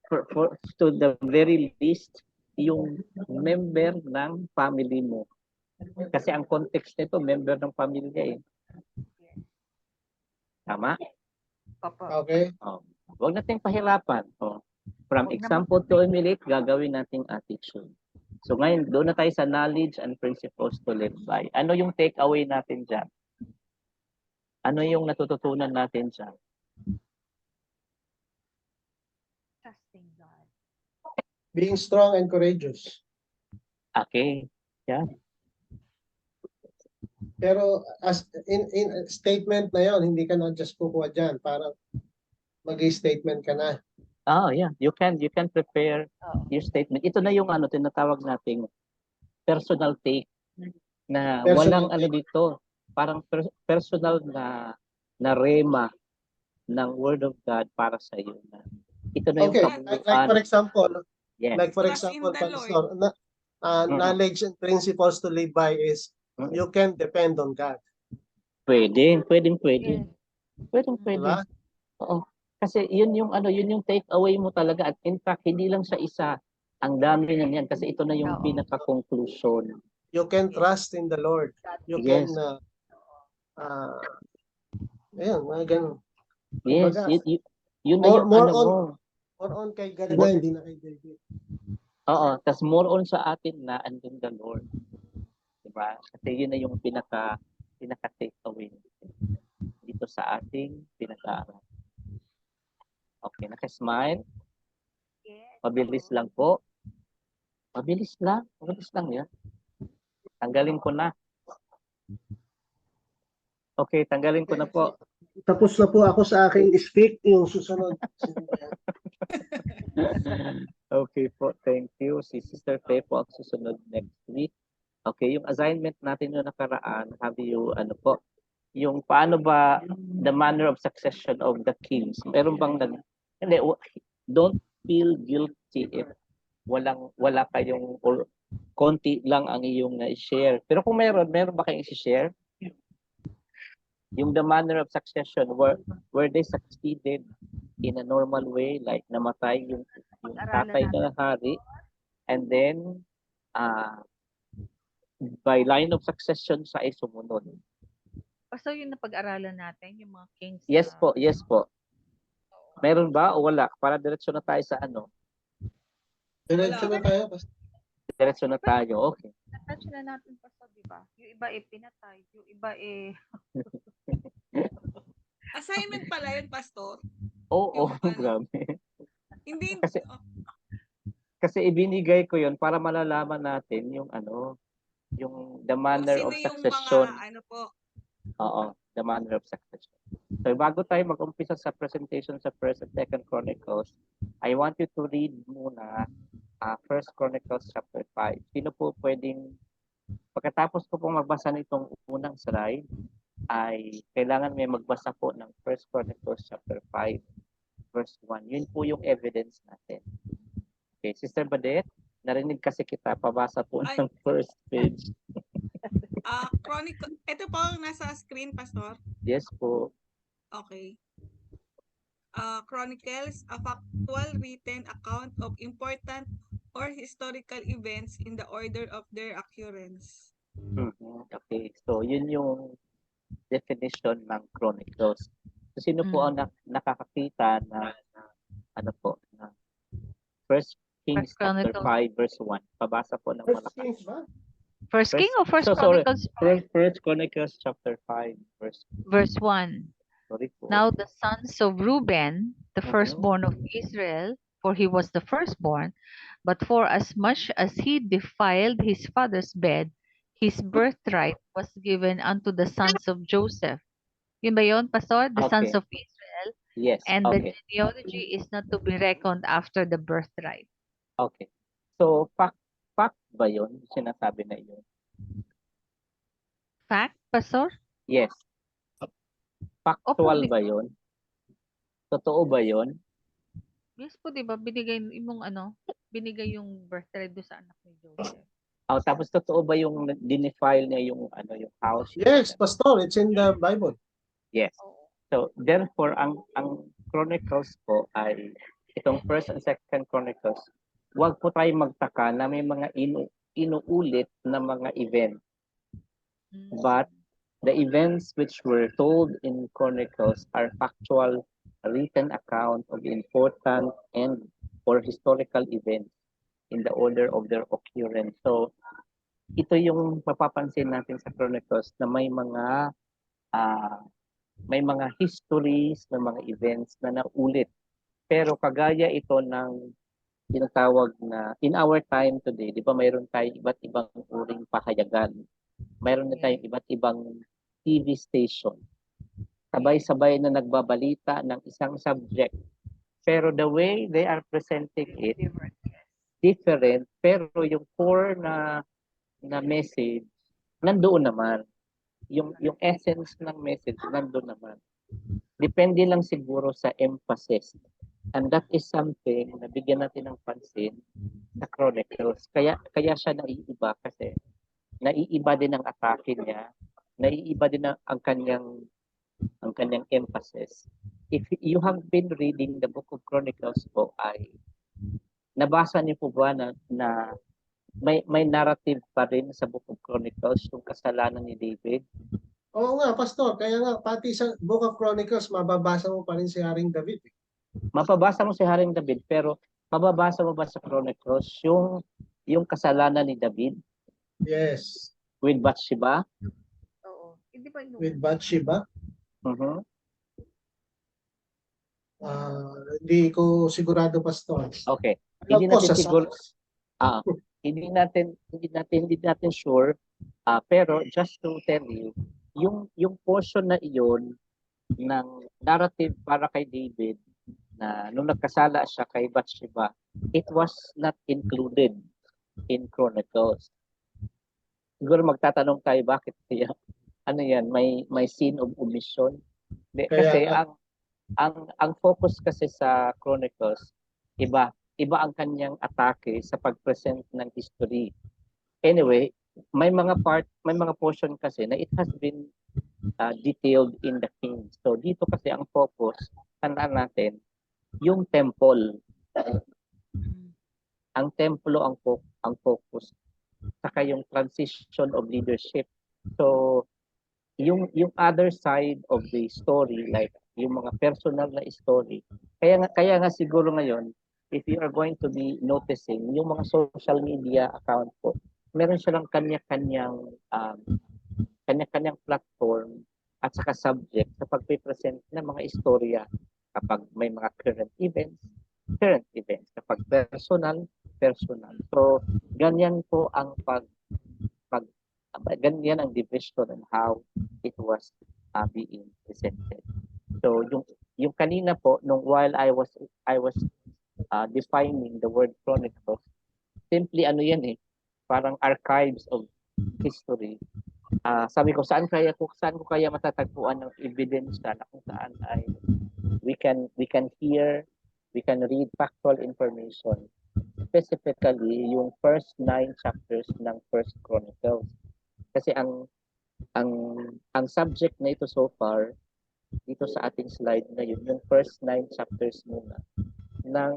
for to the very least yung member ng family mo. Kasi ang context nito, member ng pamilya eh. Tama? Okay. Huwag nating pahirapan. From example to emulate, gagawin nating attitude. So ngayon, doon na tayo sa knowledge and principles to live by. Ano yung takeaway natin dyan? Ano yung natututunan natin dyan? Trusting God. Being strong and courageous. Okay. Yeah. Pero as in statement na yon, hindi ka na just kukuha dyan para mag-statement ka na. Yeah. You can prepare your statement. Ito na yung tinatawag nating personal take na walang dito. Parang personal na rema ng Word of God para sa iyo. Ito na yung like for example, yes. Like for Trust example, in the Pastor, knowledge and principles to live by is you can depend on God. Pwede. Yes. Pwede. Diba? Oo. Kasi yun yung take away mo talaga at in fact hindi lang siya isa. Ang dami na yan kasi ito na yung pinaka-conclusion. You can trust in the Lord. You Yes. can Ayan, mga ganun. Yes, Kumbaga, yun na more, yung more ano on, mo. more on kay God na, hindi na kay David. Oo, tas more on sa atin na andun the Lord. Diba? Kasi yun na yung pinaka take away dito sa ating pinag-aaral. Okay, naka-smile. Mabilis lang po. Mabilis lang yan. Tanggalin ko na. Okay, tanggalin ko na po. Tapos na po ako sa aking speak, yung susunod. Okay po, thank you. Si Sister Faye po ang susunod next week. Okay, yung assignment natin yung nakaraan, have you, ano po, yung paano ba the manner of succession of the kings? Meron bang hindi, don't feel guilty if wala kayong or konti lang ang iyong na-share. Pero kung meron ba kayong i-share? Yung the manner of succession where they succeeded in a normal way, like namatay yung tatay na hari, and then by line of succession sa sumunod. So yung napag-aralan natin, yung mga kings. Yes po. Meron ba o wala? Para diretso na tayo sa ano? Diretso na tayo. Diretso na tayo, okay. Natouch na natin pa sa, di ba? Yung iba pinatay, yung iba Assignment pala yun, Pastor. Oo, Yung ano. grabe. Hindi. Kasi ibinigay ko yon para malalaman natin yung ano, yung the manner of sino yung succession. mga ano po. Oo, the manner of succession. So bago tayo mag-umpisa sa presentation sa First and Second Chronicles, I want you to read muna First Chronicles chapter 5. Sino po pwedeng, pagkatapos ko pong magbasa nitong unang slide, ay kailangan may magbasa po ng First Chronicles chapter 5 verse 1. Yun po yung evidence natin. Okay, Sister Badet, narinig kasi kita, pabasa po ng first page. Chronicle, ito po ang nasa screen, Pastor. Yes po. Okay. Chronicles, a factual written account of important or historical events in the order of their occurrence. Okay, so yun yung definition ng Chronicles. So sino po ang nakakakita na ano po, na First Kings chapter 5 verse 1. Pabasa po ng First malakas. Kings ba? First King o First Chronicles? First Chronicles chapter 5 verse 1. Sorry po. Now the sons of Reuben, the firstborn of Israel, for he was the firstborn, but for as much as he defiled his father's bed, his birthright was given unto the sons of Joseph. Yun ba yun, Pastor? The sons of Israel. Yes. And the genealogy is not to be reckoned after the birthright. Okay. So, fact ba yun? Sinasabi na yun? Fact, Pastor? Yes. Factual ba yun? Totoo ba yun? Yes po, di ba? Binigay yung birthright do sa anak ni Joseph. Tapos totoo ba yung dinefile niya yung house? Yes, Pastor, it's in the Bible. Yes. So, therefore, ang Chronicles po ay itong First and Second Chronicles, huwag po tayo magtaka na may mga inuulit na mga event. But the events which were told in Chronicles are factual written account of important and or historical events in the order of their occurrence. So, ito yung mapapansin natin sa Chronicles na may mga histories, ng mga events na naulit. Pero kagaya ito ng tinatawag na, in our time today, di ba mayroon tayong iba't ibang uring pahayagan. Mayroon na tayong iba't ibang TV station. Sabay-sabay na nagbabalita ng isang subject. Pero the way they are presenting it, different, pero yung core na message, nandoon naman. Yung essence ng message, nandoon naman. Depende lang siguro sa emphasis. And that is something na bigyan natin ng pansin sa Chronicles. Kaya siya naiiba kasi naiiba din ang atake niya, naiiba din ang kanyang emphasis. If you have been reading the book of Chronicles po, ay nabasa niyo po ba na may narrative pa rin sa book of Chronicles yung kasalanan ni David? Oo nga, Pastor. Kaya nga, pati sa Book of Chronicles, mababasa mo pa rin si Haring David. Mapabasa mo si Haring David, pero mababasa mo ba sa Chronicles yung kasalanan ni David Yes. with Bathsheba? Oo. Hindi ba With Bathsheba. Mhm. Hindi ko sigurado, Pastor. Okay. Alam Hindi ko natin sa siguro Psalms. hindi natin sure, pero just to tell you, yung portion na iyon ng narrative para kay David na nung nagkasala siya kay Bathsheba, it was not included in Chronicles. Siguro magtatanong tayo bakit kaya ano yan, may sin of omission. Kasi Kaya ang focus kasi sa Chronicles, iba ang kanyang atake sa pag-present ng history. Anyway, may mga portion kasi na it has been detailed in the Kings. So dito kasi ang focus, tandaan natin, yung temple. Ang templo ang focus. Saka yung transition of leadership. So yung other side of the story, like yung mga personal na story, kaya nga siguro ngayon, if you are going to be noticing yung mga social media account po, meron silang kanya-kanyang platform at saka subject sa pagpe-present ng mga istorya. Kapag may mga current events, kapag personal. So ganyan po ang ganyan ang division and how it was being presented. So yung kanina po nung while I was defining the word chronicles, simply ano yan parang archives of history. Sabi ko saan ko kaya matatagpuan ng ebidensya na kung saan ay we can read factual information, specifically yung first 9 chapters ng First Chronicles. Kasi ang subject na ito so far dito sa ating slide ngayon, yung first 9 chapters muna ng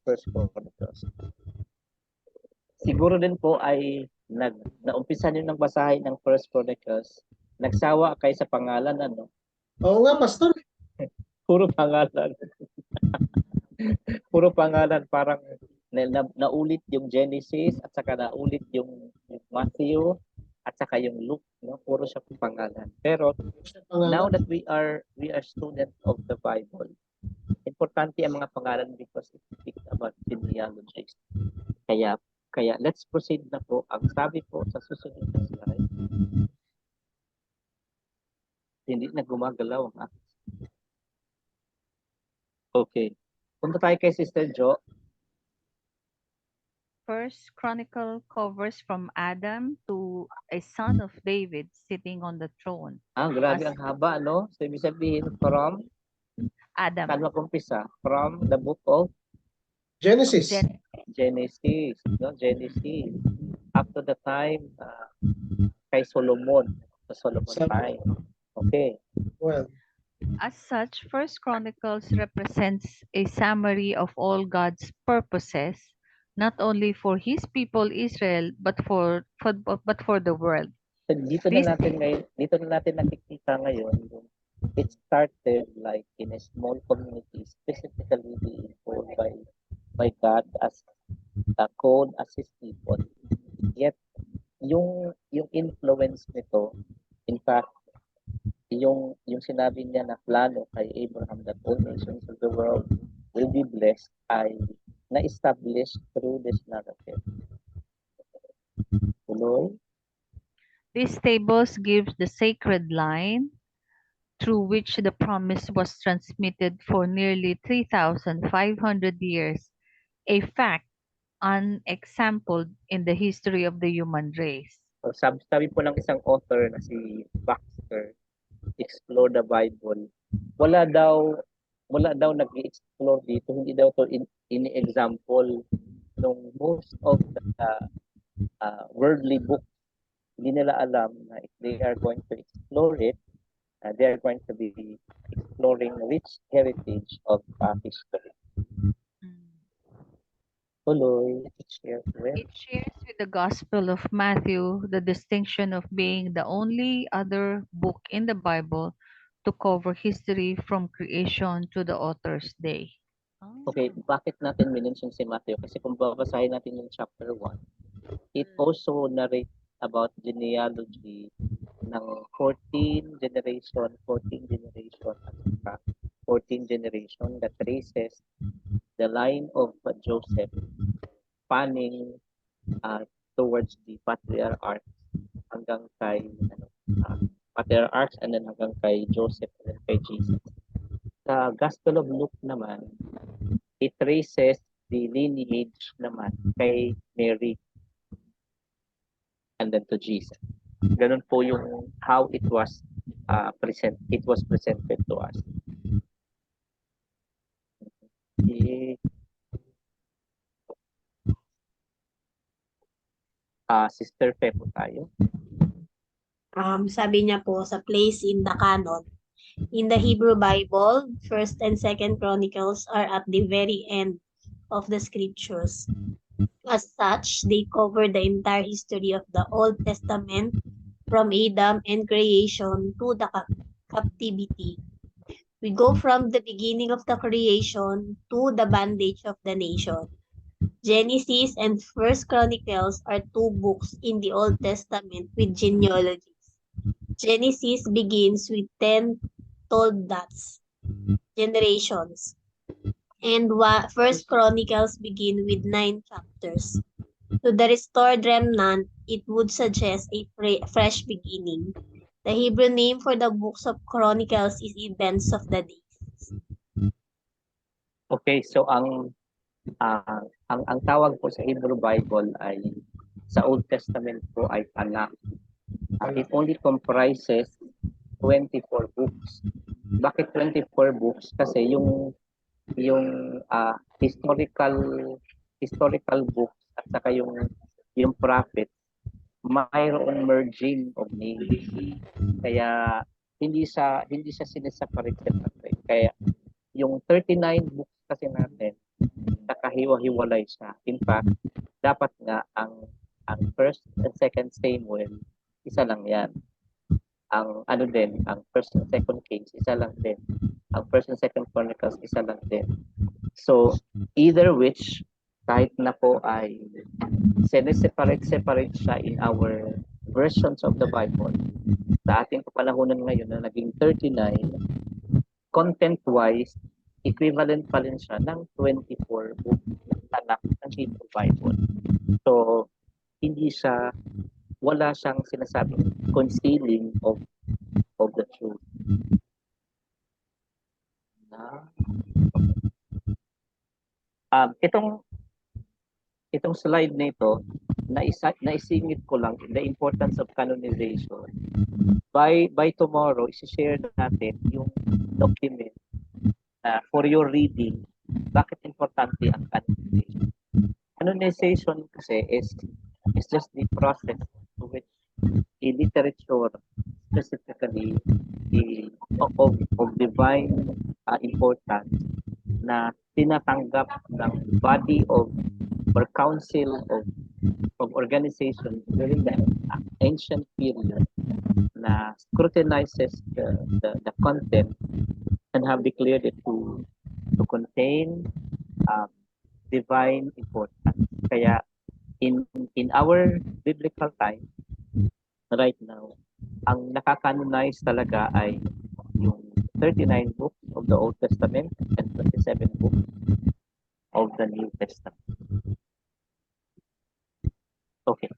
First Chronicles. Siguro din po ay naumpisa niyo ng basahin ng First Chronicles, nagsawa kayo sa pangalan, ano? oo nga, Pastor. Puro pangalan. Puro pangalan, parang naulit yung Genesis at saka naulit yung Matthew at saka yung Luke, no? Puro siya pangalan. Pero now that we are students of the Bible, importante ang mga pangalan because it speaks about genealogies. Kaya let's proceed na po. Ang sabi po sa susunod na slide, hindi na gumagalaw ang aking. Okay. Punta tayo kay Sister Jo. First Chronicle covers from Adam to a son of David sitting on the throne. Grabe ang haba, no? So, ibig sabihin, from, Adam. saan mag-umpisa? From the book of Genesis. Genesis, no? Genesis. Up to the time kay Solomon. Sa Solomon time. Okay. Well, As such, First Chronicles represents a summary of all God's purposes, not only for His people Israel, but for the world. So, dito na natin nakikita ngayon yung it started like in a small community, specifically being called by God as called as His people. Yet yung influence nito, in fact, yung sinabi niya na plano kay Abraham that all nations of the world will be blessed ay na-establish through this narrative. Tuloy. These tables give the sacred line through which the promise was transmitted for nearly 3,500 years, a fact unexampled in the history of the human race. So, sabi po ng isang author na si Baxter, Explore the Bible. Wala daw nag-explore dito, hindi daw to in-example nung most of the worldly books. Hindi nila alam na if they are going to explore it, they are going to be exploring rich heritage of history. Tuloy, it shares It shares with with the Gospel of Matthew, the distinction of being the only other book in the Bible to cover history from creation to the author's day. Okay, bakit natin minention si Matthew? Kasi kung babasahin natin yung chapter 1, it also narrates about genealogy ng 14 generation, at saka 14 generation that traces the line of Joseph spanning towards the patriarchs hanggang kay patriarchs and then hanggang kay Joseph and then kay Jesus. Sa Gospel of Luke naman, it traces the lineage naman kay Mary and then to Jesus. Ganun po yung how it was presented to us. Sister Fe po tayo. Sabi niya po sa place in the canon. In the Hebrew Bible, 1st and 2nd Chronicles are at the very end of the scriptures. As such, they cover the entire history of the Old Testament from Adam and creation to the captivity. We go from the beginning of the creation to the bondage of the nation. Genesis and 1st Chronicles are two books in the Old Testament with genealogies. Genesis begins with 10 told dots, generations, and 1st Chronicles begin with 9 chapters. To the restored remnant, it would suggest a fresh beginning. The Hebrew name for the books of Chronicles is Events of the Days. Okay, so ang tawag po sa Hebrew Bible ay sa Old Testament po ay Tanakh. It only comprises 24 books. Bakit 24 books? Kasi yung historical books at saka yung prophet, mayroong merging of names. Kaya hindi siya sineseparate. Kaya yung 39 books kasi natin, nakahiwa-hiwalay siya. In fact, dapat nga ang 1st and 2nd Samuel, isa lang yan. Ang 1st and 2nd Kings, isa lang din. Ang 1st and 2nd Chronicles, isa lang din. So, either which, kahit na po ay separate siya in our versions of the Bible, sa ating kapanahunan ngayon na naging 39, content-wise, equivalent pa rin siya ng 24 books Tanakh ng Hebrew Bible. So, wala siyang sinasabing concealing of the truth. Itong slide na ito, naisingit ko lang the importance of canonization. By tomorrow, isi-share natin yung document for your reading. Bakit importante ang canonization? Canonization kasi is just the process to which a literature, specifically of divine importance, na tinatanggap ng body of or council of organization during the ancient period, na scrutinizes the content and have declared it to contain divine importance. Kaya in our biblical time right now, ang nakakanonize talaga ay yung 39 books of the Old Testament and 27 books of the New Testament. Okay.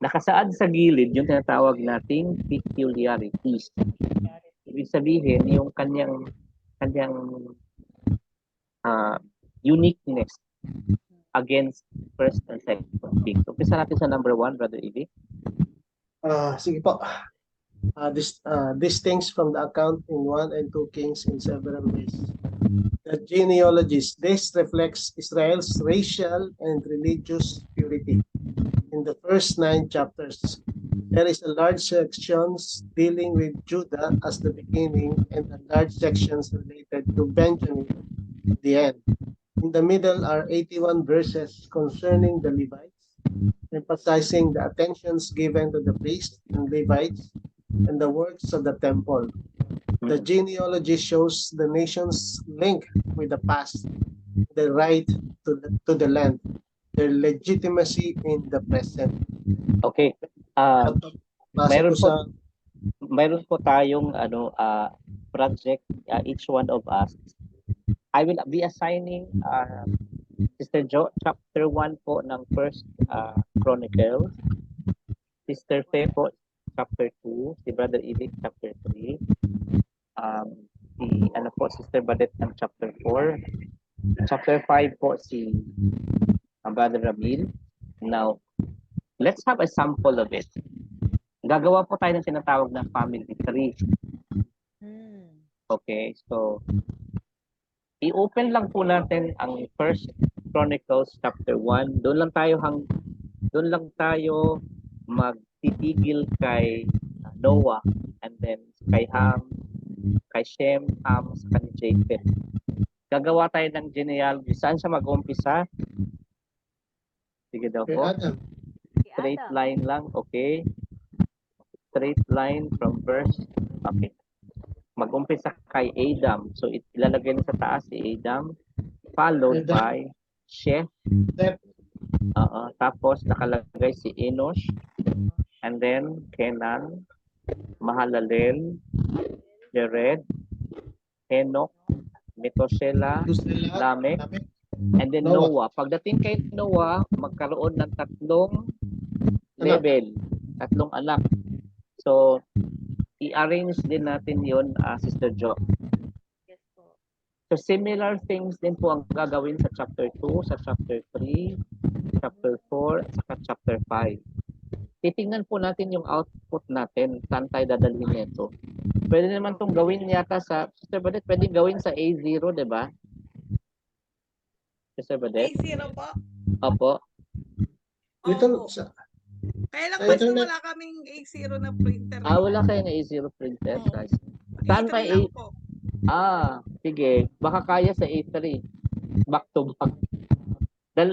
Nakasaad sa gilid yung tinatawag nating peculiarities. Ibig sabihin, yung kanyang uniqueness against 1st and 2nd Kings. Umpisa natin sa number 1, Brother Ibi. Sige po. Distinct from the account in 1 and 2 Kings in several ways. The genealogies. This reflects Israel's racial and religious purity. In the first 9 chapters, there is a large sections dealing with Judah as the beginning and a large sections related to Benjamin at the end. In the middle are 81 verses concerning the Levites, emphasizing the attentions given to the priests and Levites and the works of the temple. The genealogy shows the nation's link with the past, the right to the land, their legitimacy in the present. Okay. Base Mayroon po sa mayroon po tayong project, each one of us. I will be assigning Sister Jo chapter 1 po ng First Chronicles. Sister Fe po chapter 2, si Brother Edith chapter 3. Sister Badet ng chapter 4. Chapter 5 po si Brother Ramil. Now, let's have a sample of it. Gagawa po tayo ng tinatawag na family tree. Okay, so i-open lang po natin ang First Chronicles chapter 1. Doon lang tayo magtitigil kay Noah, and then kay Ham, kay Shem, Ham, sa ni Japheth. Gagawa tayo ng genealogy. Saan siya mag-umpisa? Sige daw kay po. Adam. Straight line lang, okay. Straight line from verse. Okay. Mag-umpisa kay Adam. So ilalagay na sa taas si Adam, followed Adam. by Sheth. Seth. Tapos nakalagay si Enosh, and then Kenan, Mahalalel, Jared, Enoch, Methuselah, Tusela, Lamech, Lamech, and then Noah. Noah. Pagdating kay Noah, magkaroon ng tatlong level, tatlong anak. So, i-arrange din natin yon, Sister Jo. Yes po. So, similar things din po ang gagawin sa chapter 2, sa chapter 3, chapter 4, at saka chapter 5. Titingnan po natin yung output natin, saan tayo dadalhin nito. Pwede naman itong gawin yata sa, Sister Badet, pwede gawin sa A0, di ba? Sister Badet? A0 po. Opo. Ito, Opo. Kaya lang sa kasi internet. wala kaming A0 na printer. Wala kayo na A0 printer, Oo. guys. Saan A3 kayo lang po. Sige. Baka kaya sa A3. Back to back.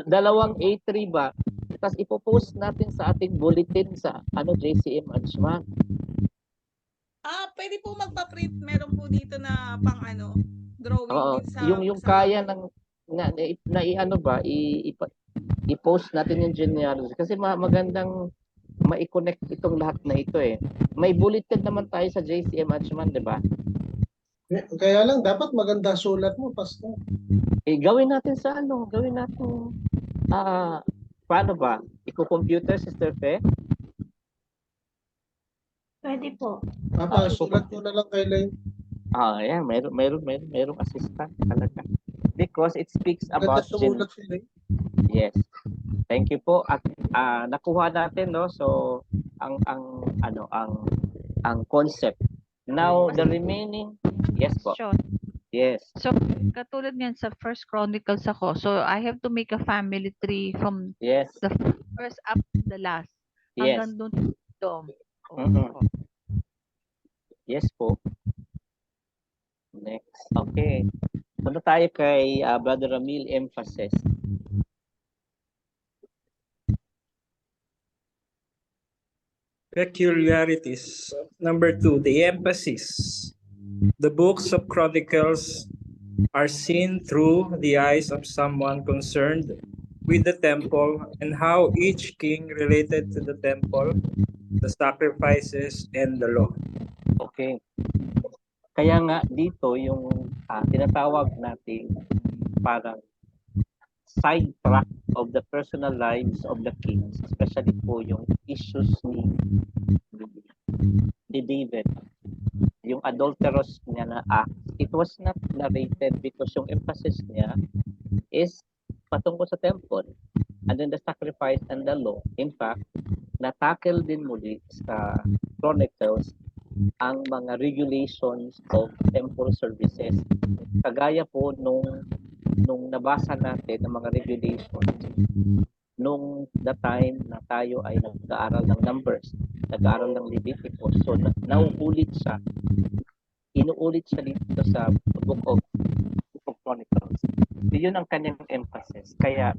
Dalawang A3 ba? Tapos ipopost natin sa ating bulletin sa JCM Anshman. Pwede po magpa-print. Meron po dito na pang drawing Oo. din sa Yung kaya ng i-post natin yung genealogy kasi magandang ma-connect itong lahat na ito eh. May bulletin naman tayo sa JCM Anshman, di ba? Kaya lang, dapat maganda sulat mo, Pastor. Gawin natin sa gawin natin, paano ba? Iko-computer, Sister Fe? Pwede po. Papasulat ko na lang kay Lane. Yeah, merong assistant talaga. Because it speaks Maganda about sumulat si Lane. Yes. Thank you po. At nakuha natin, no? So ang concept. Now the remaining, yes po. Sure. Yes. So, katulad niyan sa First Chronicles ako. So, I have to make a family tree from Yes. the first up to the last. Yes. Hanggang doon dom. Mhm. Yes po. Next. Okay. Punta tayo kay Brother Ramil, emphasis. Peculiarities. Number 2, the emphasis. The books of Chronicles are seen through the eyes of someone concerned with the temple and how each king related to the temple, the sacrifices, and the law. Okay. Kaya nga dito yung tinatawag nating parang sidetrack of the personal lives of the kings, especially po yung issues ni David, yung adulterous niya na act. It was not narrated because yung emphasis niya is patungkol sa temple and then the sacrifice and the law. In fact, na-tackle din muli sa Chronicles ang mga regulations of temple services. Kagaya po nung nabasa natin ng mga regulations nung the time na tayo ay nag-aaral ng Numbers, nag-aaral ng Leviticus. So nauulit siya. Inuulit siya dito sa Book of Chronicles. Yun ang kanyang emphasis. Kaya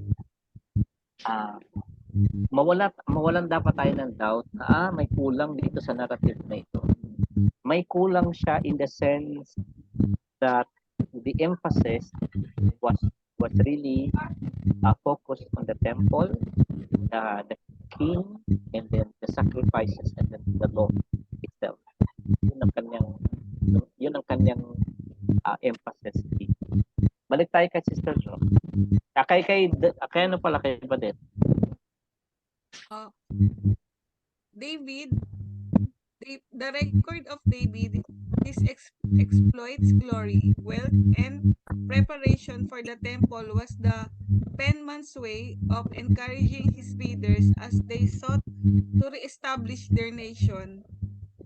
mawalan dapat tayo ng doubt na may kulang dito sa narrative na ito. May kulang siya in the sense that the emphasis was really focused on the temple, the king, and then the sacrifices, and then the law itself. Yun ang kanyang emphasis dito. Balik tayo kay Sister Jo. Kay ano pala, kay Badet? David, the record of David, his exploits, glory, wealth, and preparation for the temple was the penman's way of encouraging his readers as they sought to reestablish their nation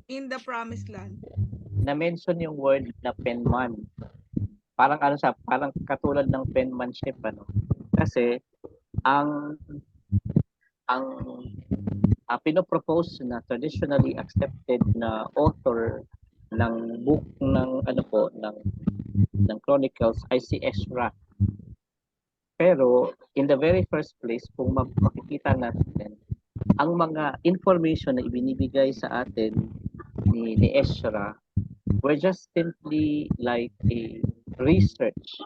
in the promised land. Na-mention yung word na penman. Parang ano siya, parang katulad ng penmanship, ano. Kasi ang pinopropose na traditionally accepted na author ng book ng ng Chronicles ay si Ezra. Pero in the very first place, kung makikita natin, ang mga information na ibinibigay sa atin ni Ezra were just simply like a research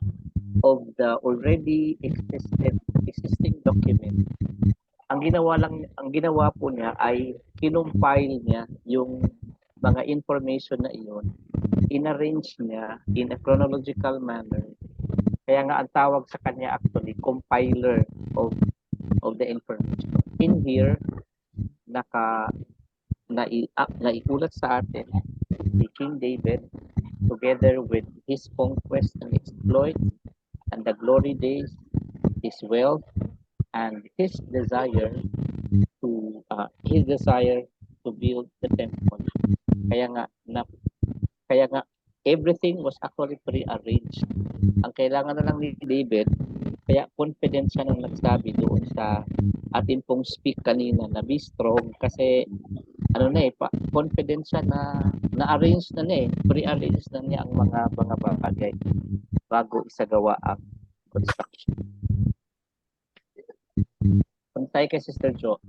of the already existing document. Ang ginawa po niya ay kinumpile niya yung mga information na iyon, inarrange niya in a chronological manner. Kaya nga ang tawag sa kanya actually compiler of the information. In here, naiulat sa atin si King David together with his conquest and exploit and the glory days, his wealth, and his desire to build the temple. Kaya nga everything was actually pre-arranged. Ang kailangan na lang ni David, kaya confident siya nang nagsabi doon sa atin pong speak kanina na be strong kasi confident siya na arrange na niya pre-arrange na niya ang mga bagay bago isagawa ang construction. Pantay kay Sister Jo.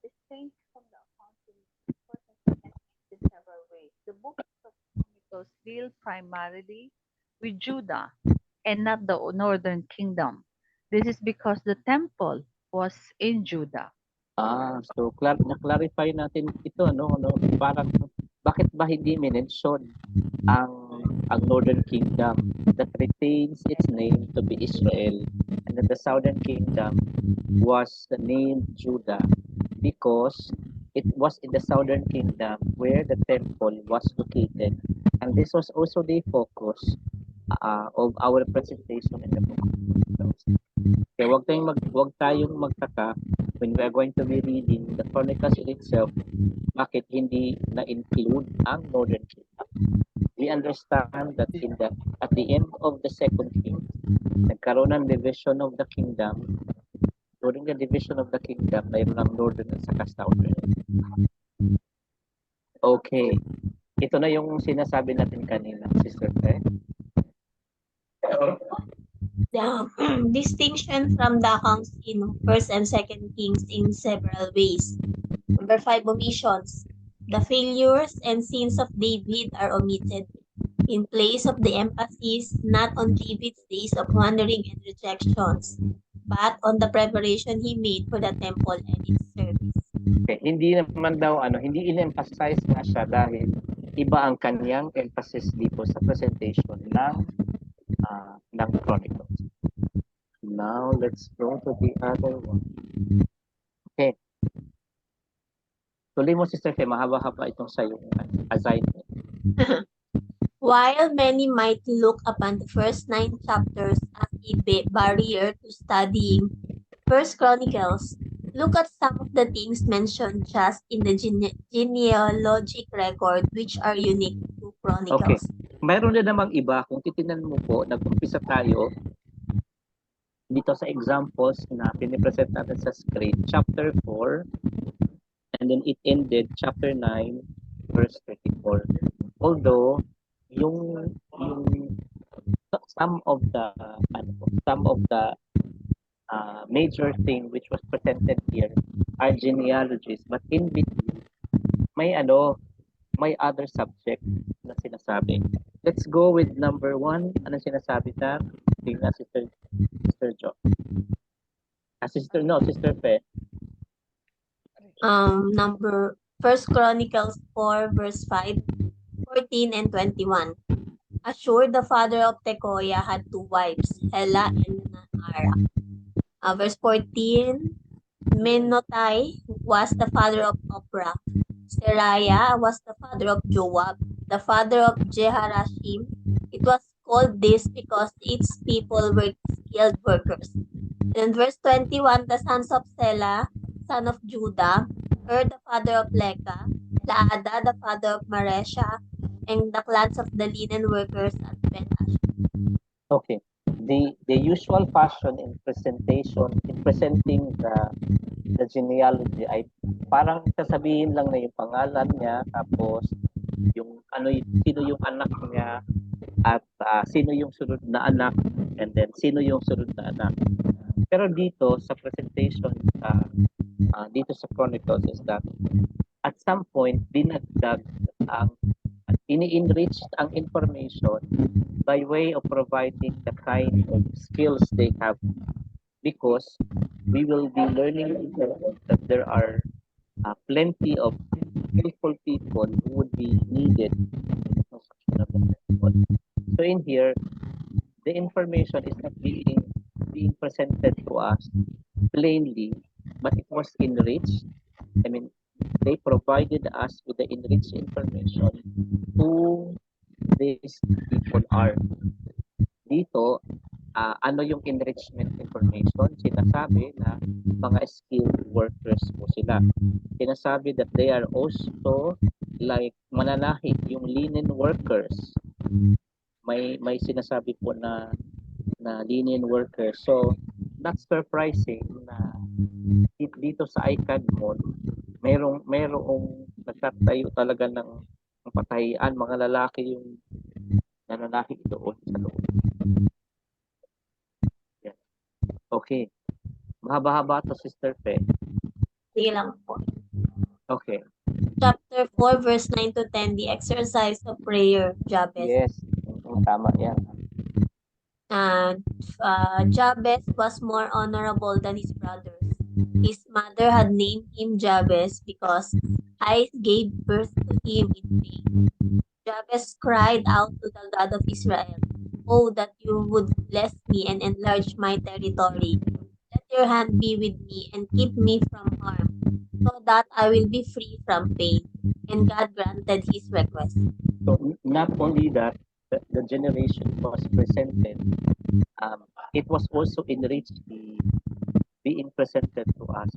Distinct from the accounting in several ways. The book of Chronicles deal primarily with Judah and not the northern kingdom. This is because the temple was in Judah. So na-clarify natin ito, parang bakit ba hindi minention ang northern kingdom that retains its name to be Israel, and then the southern kingdom was named Judah because it was in the southern kingdom where the temple was located, and this was also the focus of our presentation in the book of Chronicles. Kaya wag tayong magtaka when we are going to be reading the Chronicles in itself, bakit hindi na-include ang northern kingdom. We understand that at the end of the second king, nagkaroon ng division of the kingdom. During the division of the kingdom, mayroon ng northern at saka southern. Okay. Ito na yung sinasabi natin kanina, Sister Fe. The distinction from the accounts in First and Second Kings in several ways. Number 5, omissions. The failures and sins of David are omitted in place of the emphasis not on David's days of wandering and rejections, but on the preparation he made for the temple and its service. Okay. Hindi naman daw hindi in-emphasize na siya dahil iba ang kanyang emphasis dito sa presentation ng Chronicles. Now let's go to the other one. Okay. Tuloy mo, Sister Fe, mahaba-haba itong sa yung assignment. While many might look upon the first 9 chapters as a barrier to studying First Chronicles, look at some of the things mentioned just in the genealogic record which are unique to Chronicles. Okay. Mayroon na namang iba. Kung titingnan mo po, nag-umpisa tayo dito sa examples na pinipresent natin sa screen, chapter 4, and then it ended chapter 9, verse 34. Although, some of the major thing which was presented here are genealogies. But in between, may other subject na sinasabi. Let's go with number 1. Ano sinasabi na? Tingnan, Sister Jo. Sister Fe. Number 1 Chronicles 4 verse 5, 14 and 21. Ashur, the father of Tekoa, had 2 wives, Hela and Naara. Verse 14, Menotai was the father of Oprah. Seraiah was the father of Joab, the father of Jeharashim. It was called this because its people were skilled workers. In verse 21, the sons of Selah, son of Judah, the father of Leka, Laada, the father of Maresha, and the clans of the linen workers at Beth-Ash. Okay. The usual fashion in presenting the genealogy ay parang sasabihin lang na yung pangalan niya, tapos yung sino yung anak niya, at sino yung sunod na anak, and then sino yung sunod na anak. Pero dito sa presentation, dito sa Chronicles is that at some point dinagdag ini-enrich ang information by way of providing the kind of skills they have, because we will be learning that there are plenty of skillful people who would be needed in the construction of the temple. So in here, the information is not being presented to us plainly, but it was enriched. I mean, they provided us with the enriched information who these people are. Dito, ano yung enrichment information? Sinasabi na mga skilled workers po sila. Sinasabi that they are also like mananahi, yung linen workers. May sinasabi po na linen workers. So, not surprising na dito sa ICAD Mall, merong nagtatayo talaga ng patahian, mga lalaki yung nananahi doon sa loob. Yeah. Okay. Mahaba-haba to, Sister Fe. Sige lang po. Okay. Chapter 4, verse 9 to 10, the exercise of prayer, Jabez. Yes. Tama yan. Jabez was more honorable than his brothers. His mother had named him Jabez because I gave birth to him in pain. Jabez cried out to the God of Israel, "Oh, that you would bless me and enlarge my territory. Let your hand be with me and keep me from harm, so that I will be free from pain." And God granted his request. So not only that, the generation was presented, it was also enriched being presented to us.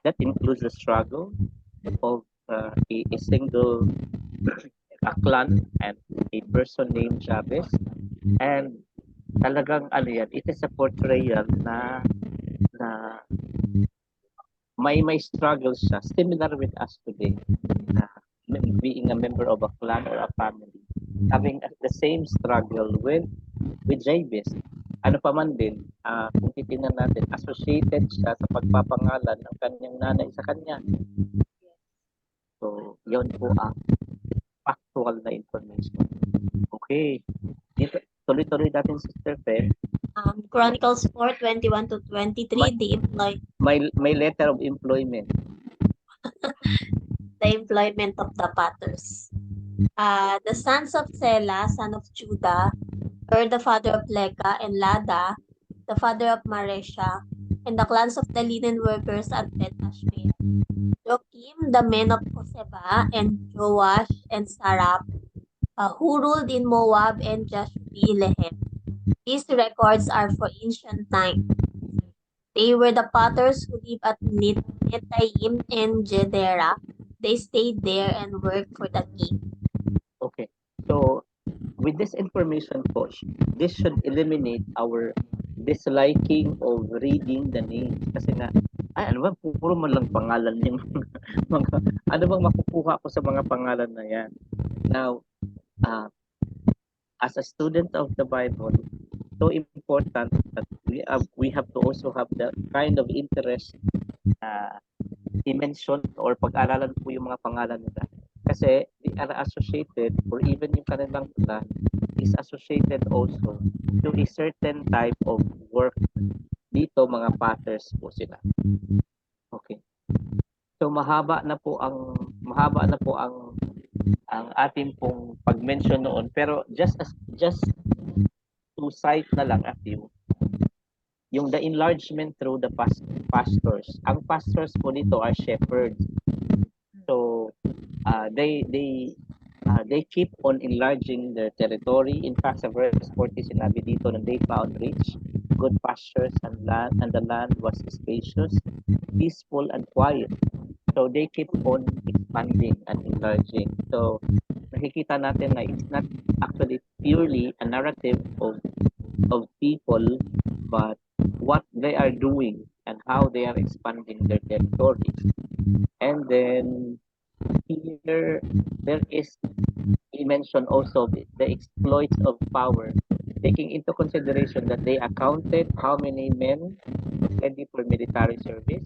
That includes the struggle of a single clan and a person named Jabez. And talagang it is a portrayal na may struggles siya, similar with us today, being a member of a clan or a family, having the same struggle with Jabez. Ano pa man din, kung titingnan natin, associated siya sa pagpapangalan ng kanyang nanay sa kanya. So, yun po ang factual na information. Okay. Dito, tuloy-tuloy natin, Sister Fe. Chronicles 4, 21 to 23, May letter of employment. The employment of the potters. The sons of Selah, son of Judah, the father of Leka, and Lada, the father of Maresha, and the clans of the linen workers at Beth-Ashbea. Joachim, the men of Koseba, and Joash, and Sarap, who ruled in Moab and Jashubi-Lehem. These records are for ancient times. They were the potters who lived at Netaim and Gedera. They stayed there and worked for the king. Okay. So, with this information po, this should eliminate our disliking of reading the names. Kasi nga, ano ba, puro man lang pangalan yung mga, ano bang makukuha ko sa mga pangalan na yan? Now, as a student of the Bible, so important important that we have to also have the kind of interest na i-mention or pag-aralan po yung mga pangalan nila. Kasi they are associated, or even yung kanilang plan is associated also to a certain type of work. Dito mga pathers po sila. Okay. So mahaba na po ang ating pong pag-mention noon, pero just to cite na lang a few. Yung the enlargement through the pastors. Ang pastors po dito are shepherds. So they keep on enlarging their territory. In fact, sa verse 40 sinabi dito na they found rich, good pastures and the land was spacious, peaceful and quiet. So they keep on expanding and enlarging. So nakikita natin na it's not actually purely a narrative of people, but what they are doing and how they are expanding their territories. And then here there is he mentioned also the exploits of power, taking into consideration that they accounted how many men ready for military service,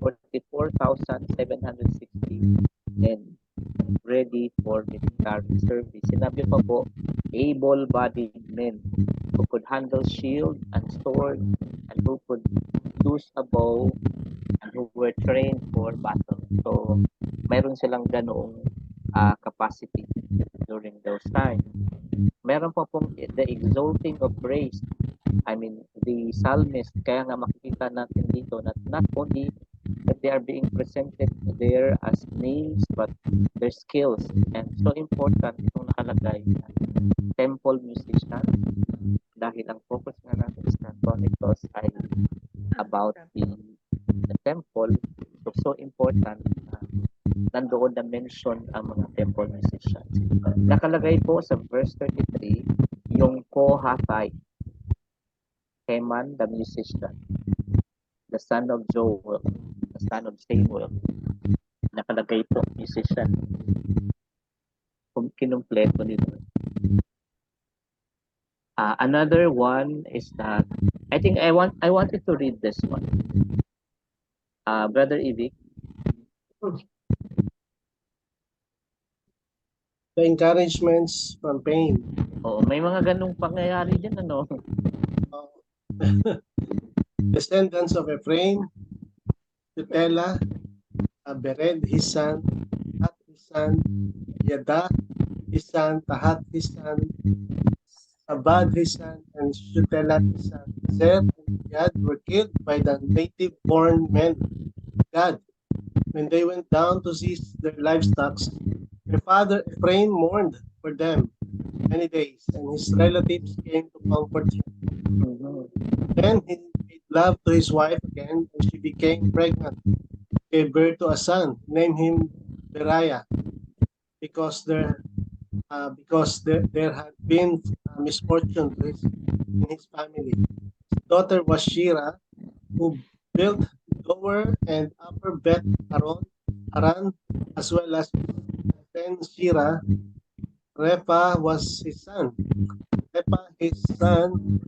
44,760 men ready for military service. Sinabi pa po, able-bodied men who could handle shield and sword and who could use a bow and who were trained for battle. So, mayroon silang ganoong capacity during those times. Meron pa pong the exalting of praise. I mean, the psalmist, kaya nga makikita natin dito na not only that they are being presented there as names, but their skills. And so important itong nakalagay na temple musician, dahil ang focus nga natin sa Chronicles ay about the temple. So important nandoon na mention ang mga temple musicians. Nakalagay po sa verse 33 yung Kohathite, Heman the musician, the son of Joel, the son of Samuel. Nakalagay po musician. Kung kinumpleto nito. Another one is that I think I wanted to read this one. Brother Ivik. The encouragements from pain. Oh, may mga ganung pangyayari diyan ano. Descendants of Ephraim, Shutela, Bered his son, Tahat his son, Yada his son, Tahat his son, Abad his son, and Shutela his son. Zer and Gad were killed by the native-born men. Gad, when they went down to seize their livestock, their father Ephraim mourned for them many days, and his relatives came to comfort him. Then he made love to his wife again, and she became pregnant, gave birth to a son, named him Beriah, because there had been misfortune in his family. His daughter was Shira, who built lower and upper Beth Haran, as well as then Shira. Repha was his son. Repha his son.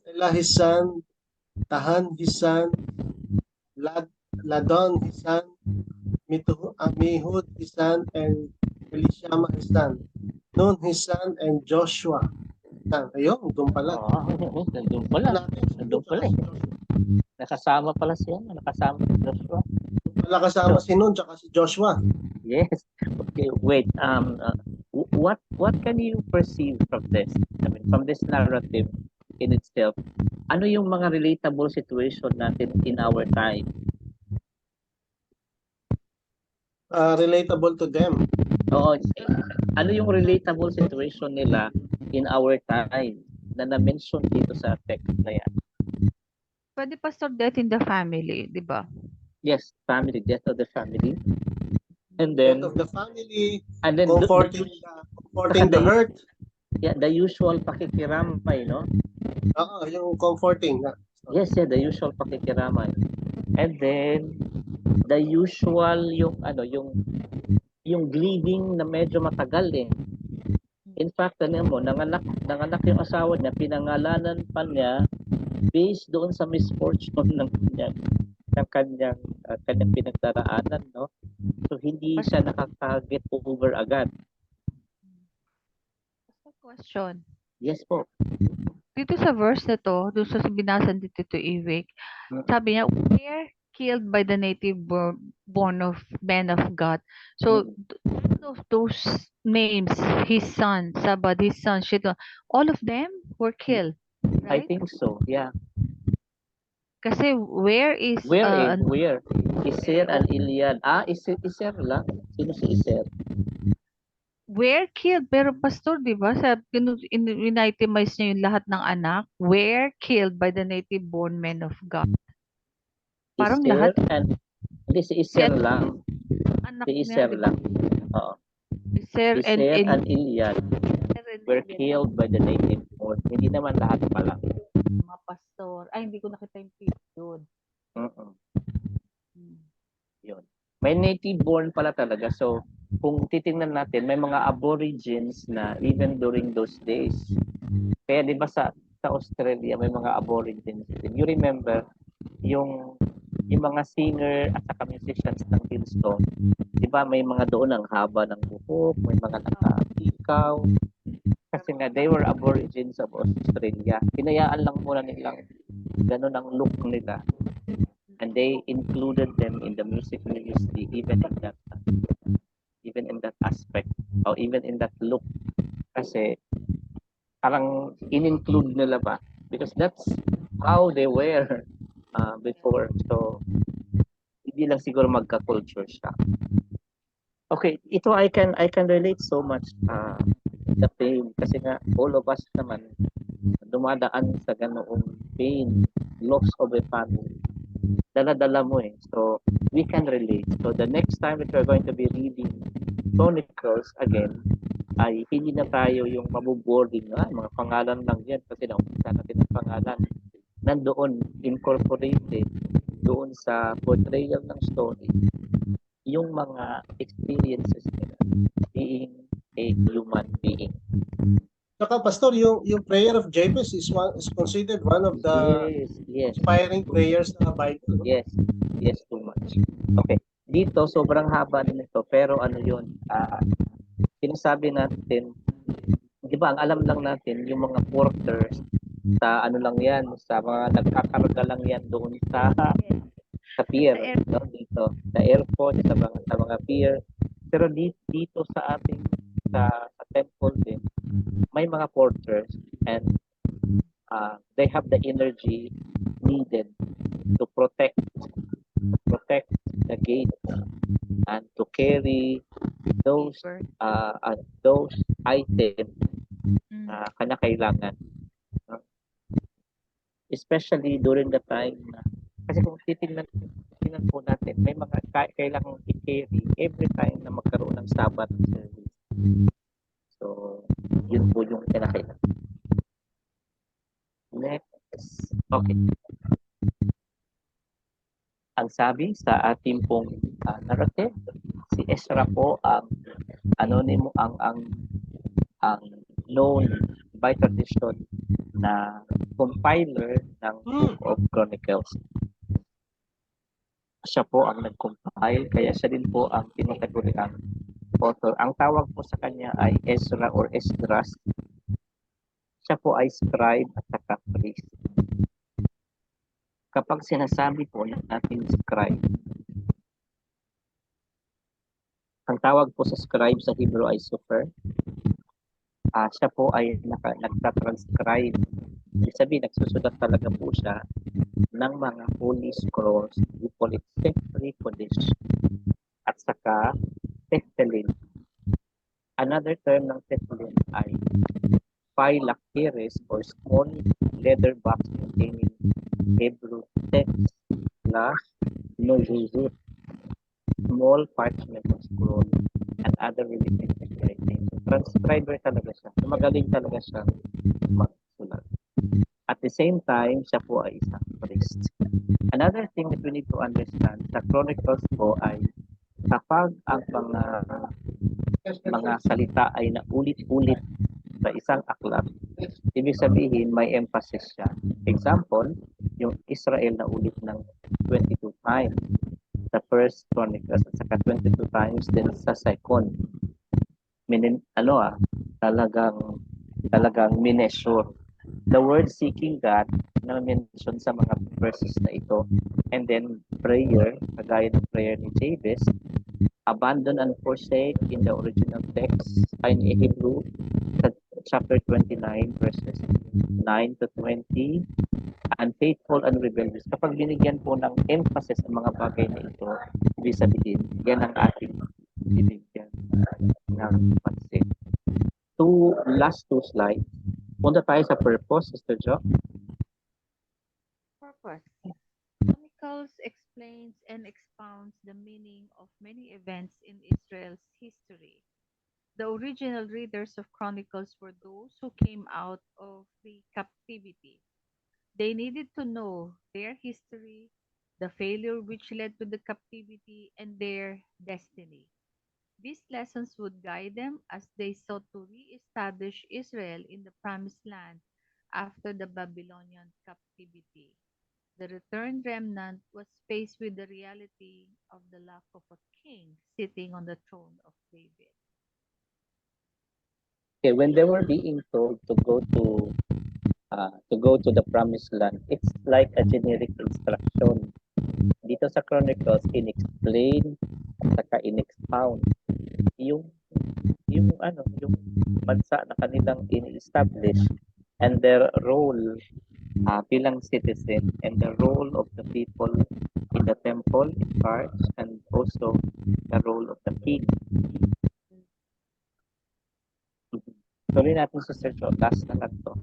Tela his son. Tahan his son. Ladon his son. Amihud his son, and Elishama his son. Nun his son, and Joshua. Ayun, doon pala. Nandun pala. Nandun pala eh. Nakasama pala siya. Nakasama si Joshua. Wala kasama si Nun tsaka si Joshua. Yes. Okay, wait. What can you perceive from this? I mean, from this narrative in itself, ano yung mga relatable situation natin in our time? Relatable to them. Oo. Ano yung relatable situation nila in our time na na-mention dito sa text na yan? Pwede pastor, death in the family, di ba? Yes, family, death of the family. And then, Death of the family, and then comforting the hurt. Yeah, the usual pakikiramay, no? Oo, yung comforting. Yes, yeah, the usual pakikiramay. And then, the usual yung grieving na medyo matagal din. In fact, ano mo, nanganak yung asawa niya, pinangalanan pa niya based doon sa misfortune kanyang pinagdaraanan, no? So hindi siya nakaka-get over agad. Question. Yes po. Dito sa verse na to, doon sa binasa dito to Ivik, sabi niya, were killed by the native born of men of God. So, those names, his son, Sabad, his son, Shito, all of them were killed, I right? think so, yeah. Kasi where is, Where? Iser and Iliad. Iser lang. Sino si Iser? were killed, pero pastor, di ba, sa in-itemize niya yung lahat ng anak, were killed by the native born men of God. Parang Iser lahat, and hindi si Iser Yan. lang. anak Si niya, Iser di ba? lang. Oo. Iser and Iser and Iliad were Iliad. killed by the native born. Hindi naman lahat pala. Mga pastor. Ay, hindi ko nakita yung period. Mm-mm. Hmm. Yun. May native born pala talaga. So, kung titingnan natin, may mga aborigines na even during those days. Kaya di ba sa Australia may mga aborigines din. You remember yung mga singer at saka musicians ng Hillsong, di ba may mga doon ang haba ng buhok, may mga nakatikaw. Kasi nga they were aborigines of Australia. Hinayaan lang muna nilang ganun ang look nila. And they included them in the music ministry even in that aspect or even in that look. Kasi parang in-include nila ba? Because that's how they were before. So, hindi lang siguro magka-culture siya. Okay, ito I can relate so much the pain kasi nga all of us naman dumadaan sa ganoong pain, loss of a family. Dala-dala mo eh. So, we can relate. So, the next time that we're going to be reading Chronicles again, ay hindi na tayo yung mabuboarding mga pangalan lang yan kasi naumpisa natin ang pangalan. Nandoon, incorporated doon sa portrayal ng story, yung mga experiences nila being a human being. Saka Pastor, yung prayer of Jabez is considered one of the Yes. inspiring prayers ng Bible. Yes, too much. Okay, dito sobrang haba nito pero ano yun, sinasabi natin, di ba ang alam lang natin yung mga porters sa ano lang yan, sa mga nagkakarga lang yan doon sa pier, no? Dito sa airport, sa mga pier. Pero dito sa ating sa temple din, may mga porters and they have the energy needed to protect the gate and to carry those items na kailangan. Especially during the time na kasi kung titingnan po natin, may mga kailangang i-carry every time na magkaroon ng Sabbath service. So, yun po yung kinakailangan. Next. Okay. Ang sabi sa ating pong narrative, si Ezra po ang known by tradition na compiler ng Book of Chronicles. Siya po ang nag-compile, kaya siya din po ang tinutukoy author. Ang tawag po sa kanya ay Ezra or Esdras. Siya po ay scribe at saka priest. Kapag sinasabi po ng ating scribe, ang tawag po sa scribe sa Hebrew ay super. Siya po ay nagtatranscribe. Ibig sabihin, nagsusulat talaga po siya ng mga holy scrolls. We call it Sefri Kodesh. At saka Tefillin. Another term ng Tefillin ay phylacteries or small leather box containing Hebrew text na nozuzut, small parchment scroll, and other related writing. So, transcriber talaga siya. So, magaling talaga siya magsulat. At the same time, siya po ay isang priest. Another thing that we need to understand sa Chronicles po ay kapag ang mga salita ay naulit-ulit sa isang aklat, ibig sabihin may emphasis siya. Example, yung Israel na ulit ng 22 times sa First Chronicles at saka 22 times din sa Second. Talagang mineasure. The word seeking God na mention sa mga verses na ito, and then prayer, kagaya ng prayer ni Jabez, abandon and forsake in the original text ay in Hebrew sa chapter 29 verses 9 to 20, unfaithful and rebellious. Kapag binigyan po ng emphasis ang mga bagay na ito, ibig sabihin, yan ang ating bibigyan ng pansin. Last two slides. Punta tayo sa purpose, Sister Jo. Purpose. Chronicles explains and expounds the meaning of many events in Israel's history. The original readers of Chronicles were those who came out of the captivity. They needed to know their history, the failure which led to the captivity, and their destiny. These lessons would guide them as they sought to re-establish Israel in the Promised Land after the Babylonian captivity. The returned remnant was faced with the reality of the lack of a king sitting on the throne of David. Okay, when they were being told to go to the promised land, it's like a generic instruction. Dito sa Chronicles, in-explain at saka in-expound yung yung bansa na kanilang in-establish and their role bilang citizen and the role of the people in the temple in charge and also the role of the king. Tuloy natin sa search. Last na lang to.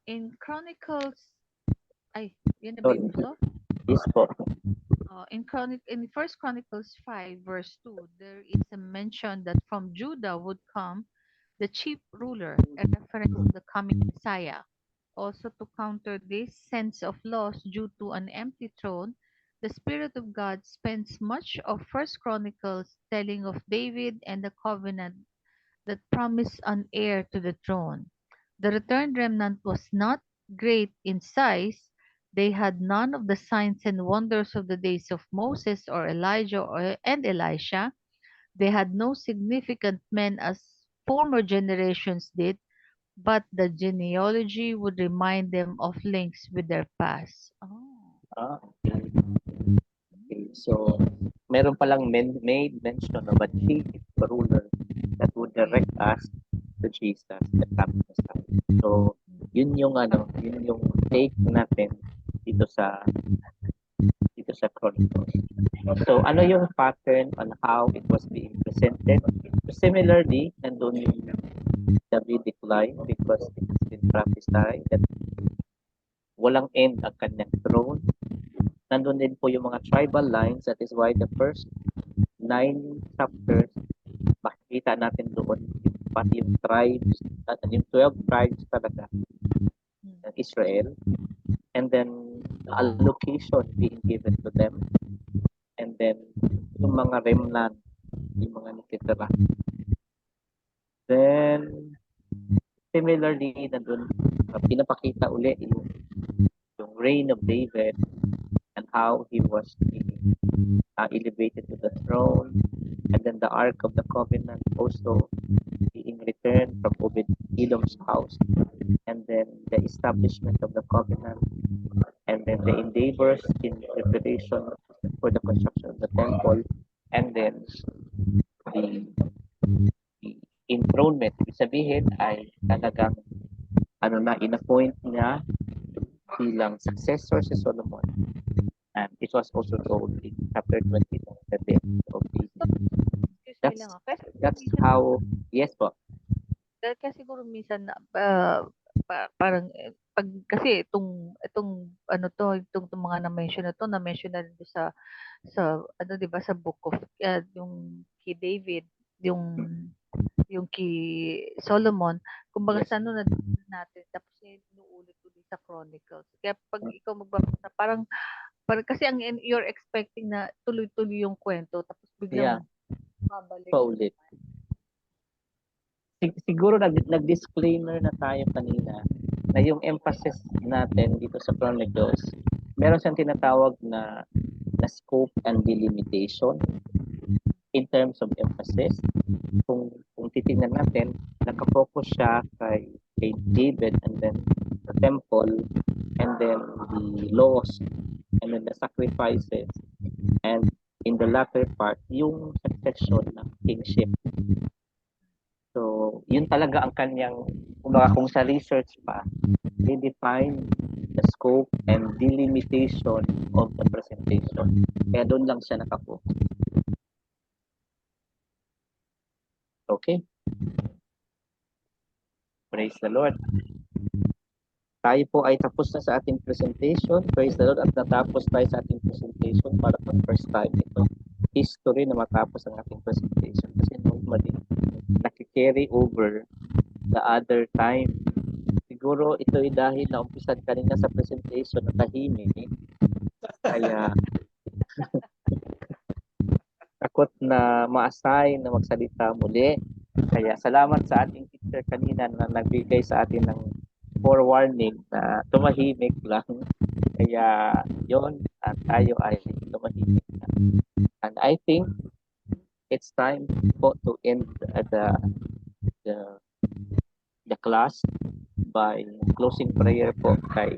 In Chronicles, yun na ba Sorry. yung gusto? Yes po. In First Chronicles 5 verse 2, there is a mention that from Judah would come the chief ruler, a reference to the coming Messiah. Also, to counter this sense of loss due to an empty throne, the Spirit of God spends much of First Chronicles telling of David and the covenant that promised an heir to the throne. The returned remnant was not great in size. They had none of the signs and wonders of the days of Moses or Elijah and Elisha. They had no significant men as former generations did, but the genealogy would remind them of links with their past. Okay. So, meron palang made mention of a chief ruler that would direct us to Jesus, the coming Messiah. So, yun yung take natin dito sa Chronicles. So, ano yung pattern on how it was being presented? So, similarly, nandun yung Davidic line because it has been prophesied that walang end ang kanyang throne. Nandun din po yung mga tribal lines. That is why the first 9 chapters, makikita natin doon pati yung tribes, at yung 12 tribes talaga ng Israel. And then, the allocation being given to them. And then, yung mga remnant, yung mga nakitira. Then, similarly, nandun, pinapakita uli yung reign of David and how he was being elevated to the throne, and then the Ark of the Covenant also being returned from Obed-Edom's house, and then the establishment of the covenant, and then the endeavors in preparation for the construction of the temple, and then the enthronement. Ibig sabihin ay talagang in-appoint niya bilang successor si Solomon. And it was also told in chapter 22, the death of David. That's how, yes po. Dahil kasi siguro minsan parang kasi itong mga na-mention na-mention na rin sa di ba sa book of yung kay David, yung kay Solomon, kumbaga Yes. sa na natin tapos inuulit-ulit sa Chronicles. Kaya pag ikaw magbabasa parang kasi you're expecting na tuloy-tuloy yung kwento tapos biglang babalik. Paulit. siguro nag-disclaimer na tayo kanina na yung emphasis natin dito sa Chronicles, meron siyang tinatawag na scope and delimitation in terms of emphasis. Kung titingnan natin, nakafocus siya kay David and then the temple and then the laws and then the sacrifices and in the latter part, yung succession ng kingship. So, yun talaga ang kanyang, kung sa research pa, they define the scope and delimitation of the presentation. Kaya doon lang siya nakafocus. Okay? Praise the Lord. Tayo po ay tapos na sa ating presentation. Praise the Lord. At natapos tayo sa ating presentation para sa first time ito. History na matapos ang ating presentation. Kasi normally, nakikarry over the other time. Siguro ito ay dahil naumpisan kanina sa presentation na tahimik. Kaya takot na ma-assign na magsalita muli. Kaya salamat sa ating teacher kanina na nagbigay sa atin ng forewarning na tumahimik lang. Kaya yon at tayo ay tumahimik na. And I think it's time po to end the class by closing prayer po kay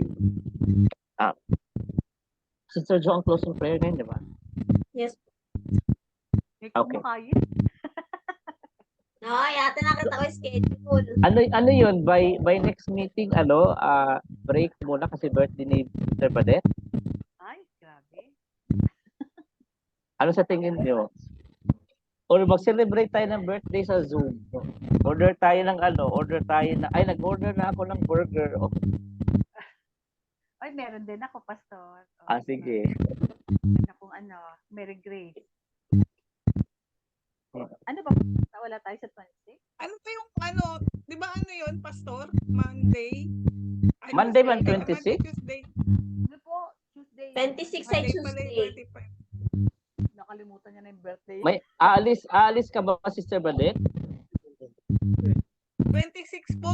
Sister Jo ang closing prayer ngayon, di ba? Yes. Okay. No, yata nakita ko yung schedule. Ano yun? By next meeting, break muna kasi birthday ni Sister Badet? Ay, grabe. Ano sa tingin niyo? Or mag-celebrate tayo ng birthday sa Zoom. Order tayo ng nag-order na ako ng burger. Oh. Ay, meron din ako, Pastor. Sige. Mary Grace. Ano ba? Wala tayo sa 26? Ano pa yung di ba yun, Pastor? Monday? Monday man, 26? Tuesday. Ano po? Tuesday. 26 ay Monday pala yung Tuesday. 25. Nakalimutan niya na yung birthday. May aalis ka ba, Sister Badet? 26 po.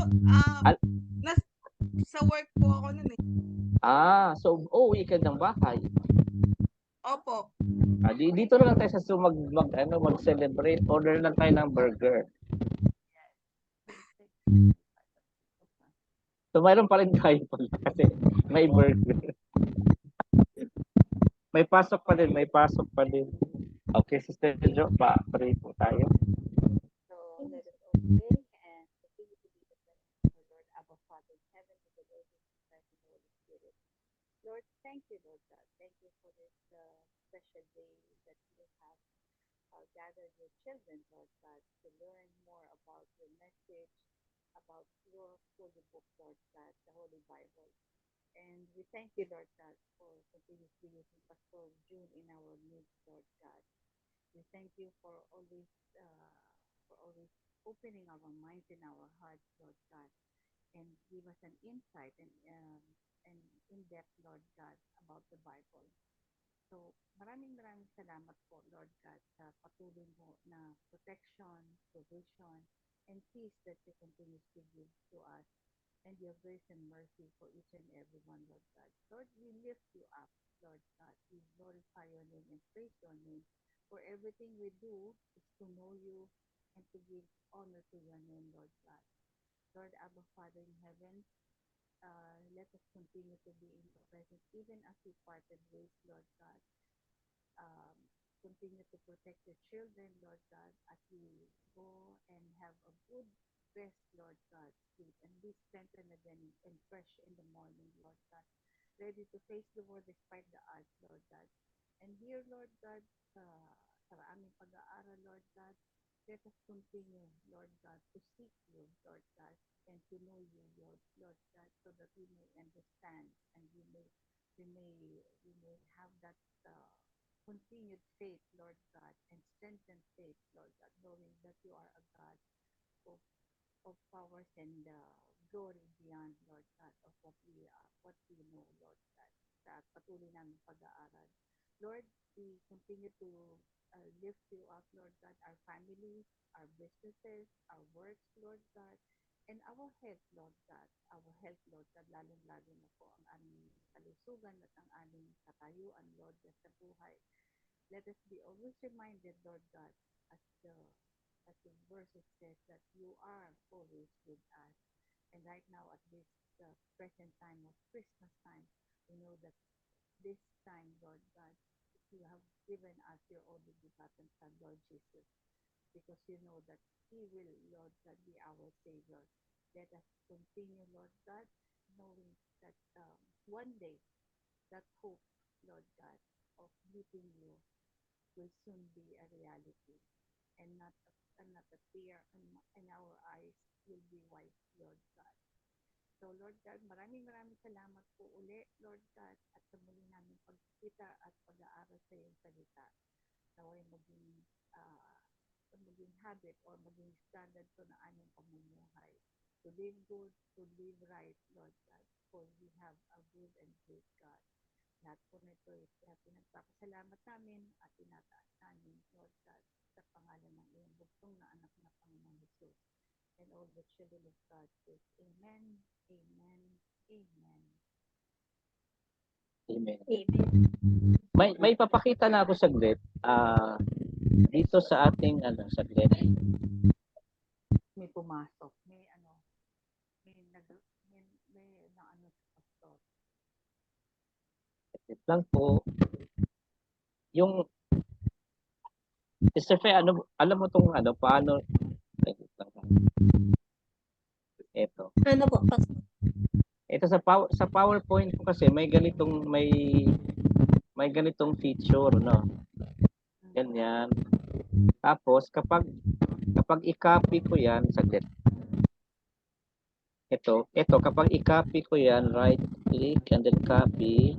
Sa work po ako nun eh. So uwi ka ng bahay. Opo. Dito na lang tayo sa Zoom mag-celebrate. Order lang tayo ng burger. So mayroon pa rin tayo kasi may burger. May pasok pa din. Okay, Sister Jo, pray po tayo. So, let us all pray and continue to be the presence of our Lord, Abba Father in heaven, with the Lord Jesus Christ and the Holy Spirit. Lord, thank you, Lord God. Thank you for this special day that you have gathered your children, Lord God, to learn more about your message, about your holy book, Lord God, the Holy Bible. And we thank you, Lord God, for continuously using Pastor June in our midst, Lord God. We thank you for always opening our minds and our hearts, Lord God, and give us an insight and in-depth, Lord God, about the Bible. So, maraming salamat po, Lord God, sa patuloy mo na protection, provision, and peace that you continuously give to us, and your grace and mercy for each and every one, Lord God. Lord, we lift you up, Lord God. We glorify your name and praise your name. For everything we do is to know you and to give honor to your name, Lord God. Lord, Abba Father in heaven, let us continue to be in your presence, even as we parted ways, Lord God. Continue to protect your children, Lord God, as we go and have a good rest, Lord God, sleep, and be strengthened again and fresh in the morning, Lord God, ready to face the world despite the odds, Lord God. And here, Lord God, sa aming pag-aaral, Lord God, let us continue, Lord God, to seek you, Lord God, and to know you, Lord God, so that we may understand and we may have that continued faith, Lord God, and strengthened faith, Lord God, knowing that you are a God of powers and glory beyond, Lord God, of what we know, Lord God, sa patuloy ng pag-aaral. Lord, we continue to lift you up, Lord God, our families, our businesses, our works, Lord God, and our health, Lord God. Our health, Lord God, lalong-lalo na po ang aming kalusugan at ang aming katayuan, Lord God, sa buhay. Let us be always reminded, Lord God, as the verses says that you are always with us. And right now, at this present time of Christmas time, we know that this time, Lord God, you have given us your only begotten Son, Lord Jesus, because you know that He will, Lord God, be our Savior. Let us continue, Lord God, knowing that one day that hope, Lord God, of meeting you will soon be a reality, and not a tear in our eyes will be wiped, Lord God. So Lord God, maraming salamat po uli, Lord God, at sa muli namin pagkita at pag-aaral sa iyong salita. Naway maging habit or maging standard to na aming pamumuhay. To live good, to live right, Lord God, for we have a good and great God. Lahat po nito ay pinagpapasalamat namin at tinataas namin, Lord God, sa pangalan ng iyong bugtong na anak na Panginoong Jesus. And all the children of God say, Amen, Amen, Amen. Amen. Amen. May papakita na ako saglit. Dito sa ating saglit. May pumasok, may ano sa pastor. Saglit lang po. Yung Sister Fe, alam mo tong paano saglit lang. Ito. Ano po, Pastor? Ito sa PowerPoint ko kasi may ganitong feature, no. Ganyan. Tapos kapag i-copy ko 'yan, saglit. Ito kapag i-copy ko 'yan, right click and then copy,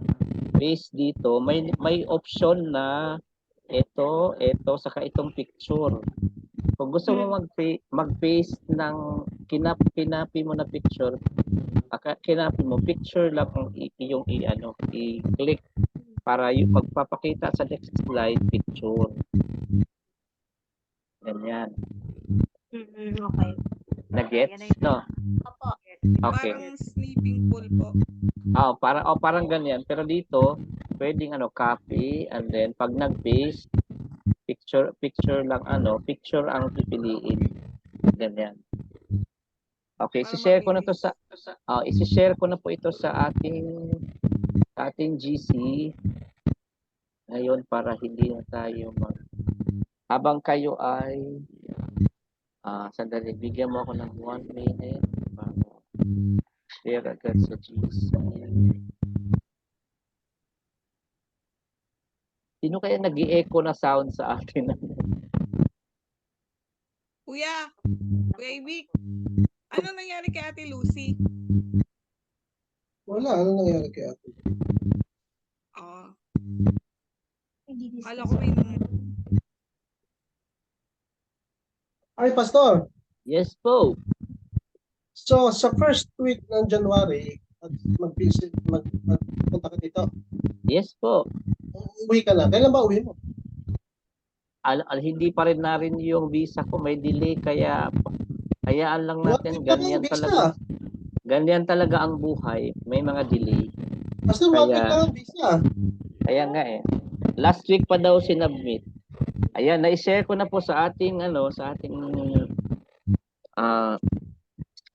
paste dito, may option na ito saka itong picture. Kung gusto mo mag-paste ng kinapi mo na picture, kinapi mo picture lang ang i-click para yung magpapakita sa next slide picture. Ganyan. Okay. Nag-gets, no? Opo. Okay. Parang sleeping pool po. Parang ganyan. Pero dito, pwedeng copy and then pag nag-paste, picture lang picture ang pipiliin. Ganyan. Okay, Para isi-share ko na to mabilis. isi-share ko na po ito sa ating GC. Ngayon para hindi na tayo habang kayo ay sandali, bigyan mo ako ng 1 minute para share agad sa GC. Sino kaya nag-i-echo na sound sa atin? Kuya Vic, ano nangyari kay Ate Lucy? Wala, ano nangyari kay ate? Kala ko may Ay, Pastor. Yes po. So, sa first week ng January, magpunta ka dito. Yes po. Uwi ka na. Kailan ba uwi mo? Hindi pa rin yung visa ko, may delay kaya hayaan lang natin, ganyan talaga. Ganyan talaga ang buhay, may mga delay. Pastor, Kaya- 1 week lang ang visa. Kaya nga last week pa daw sinubmit. Ayan, na-share ko na po sa ating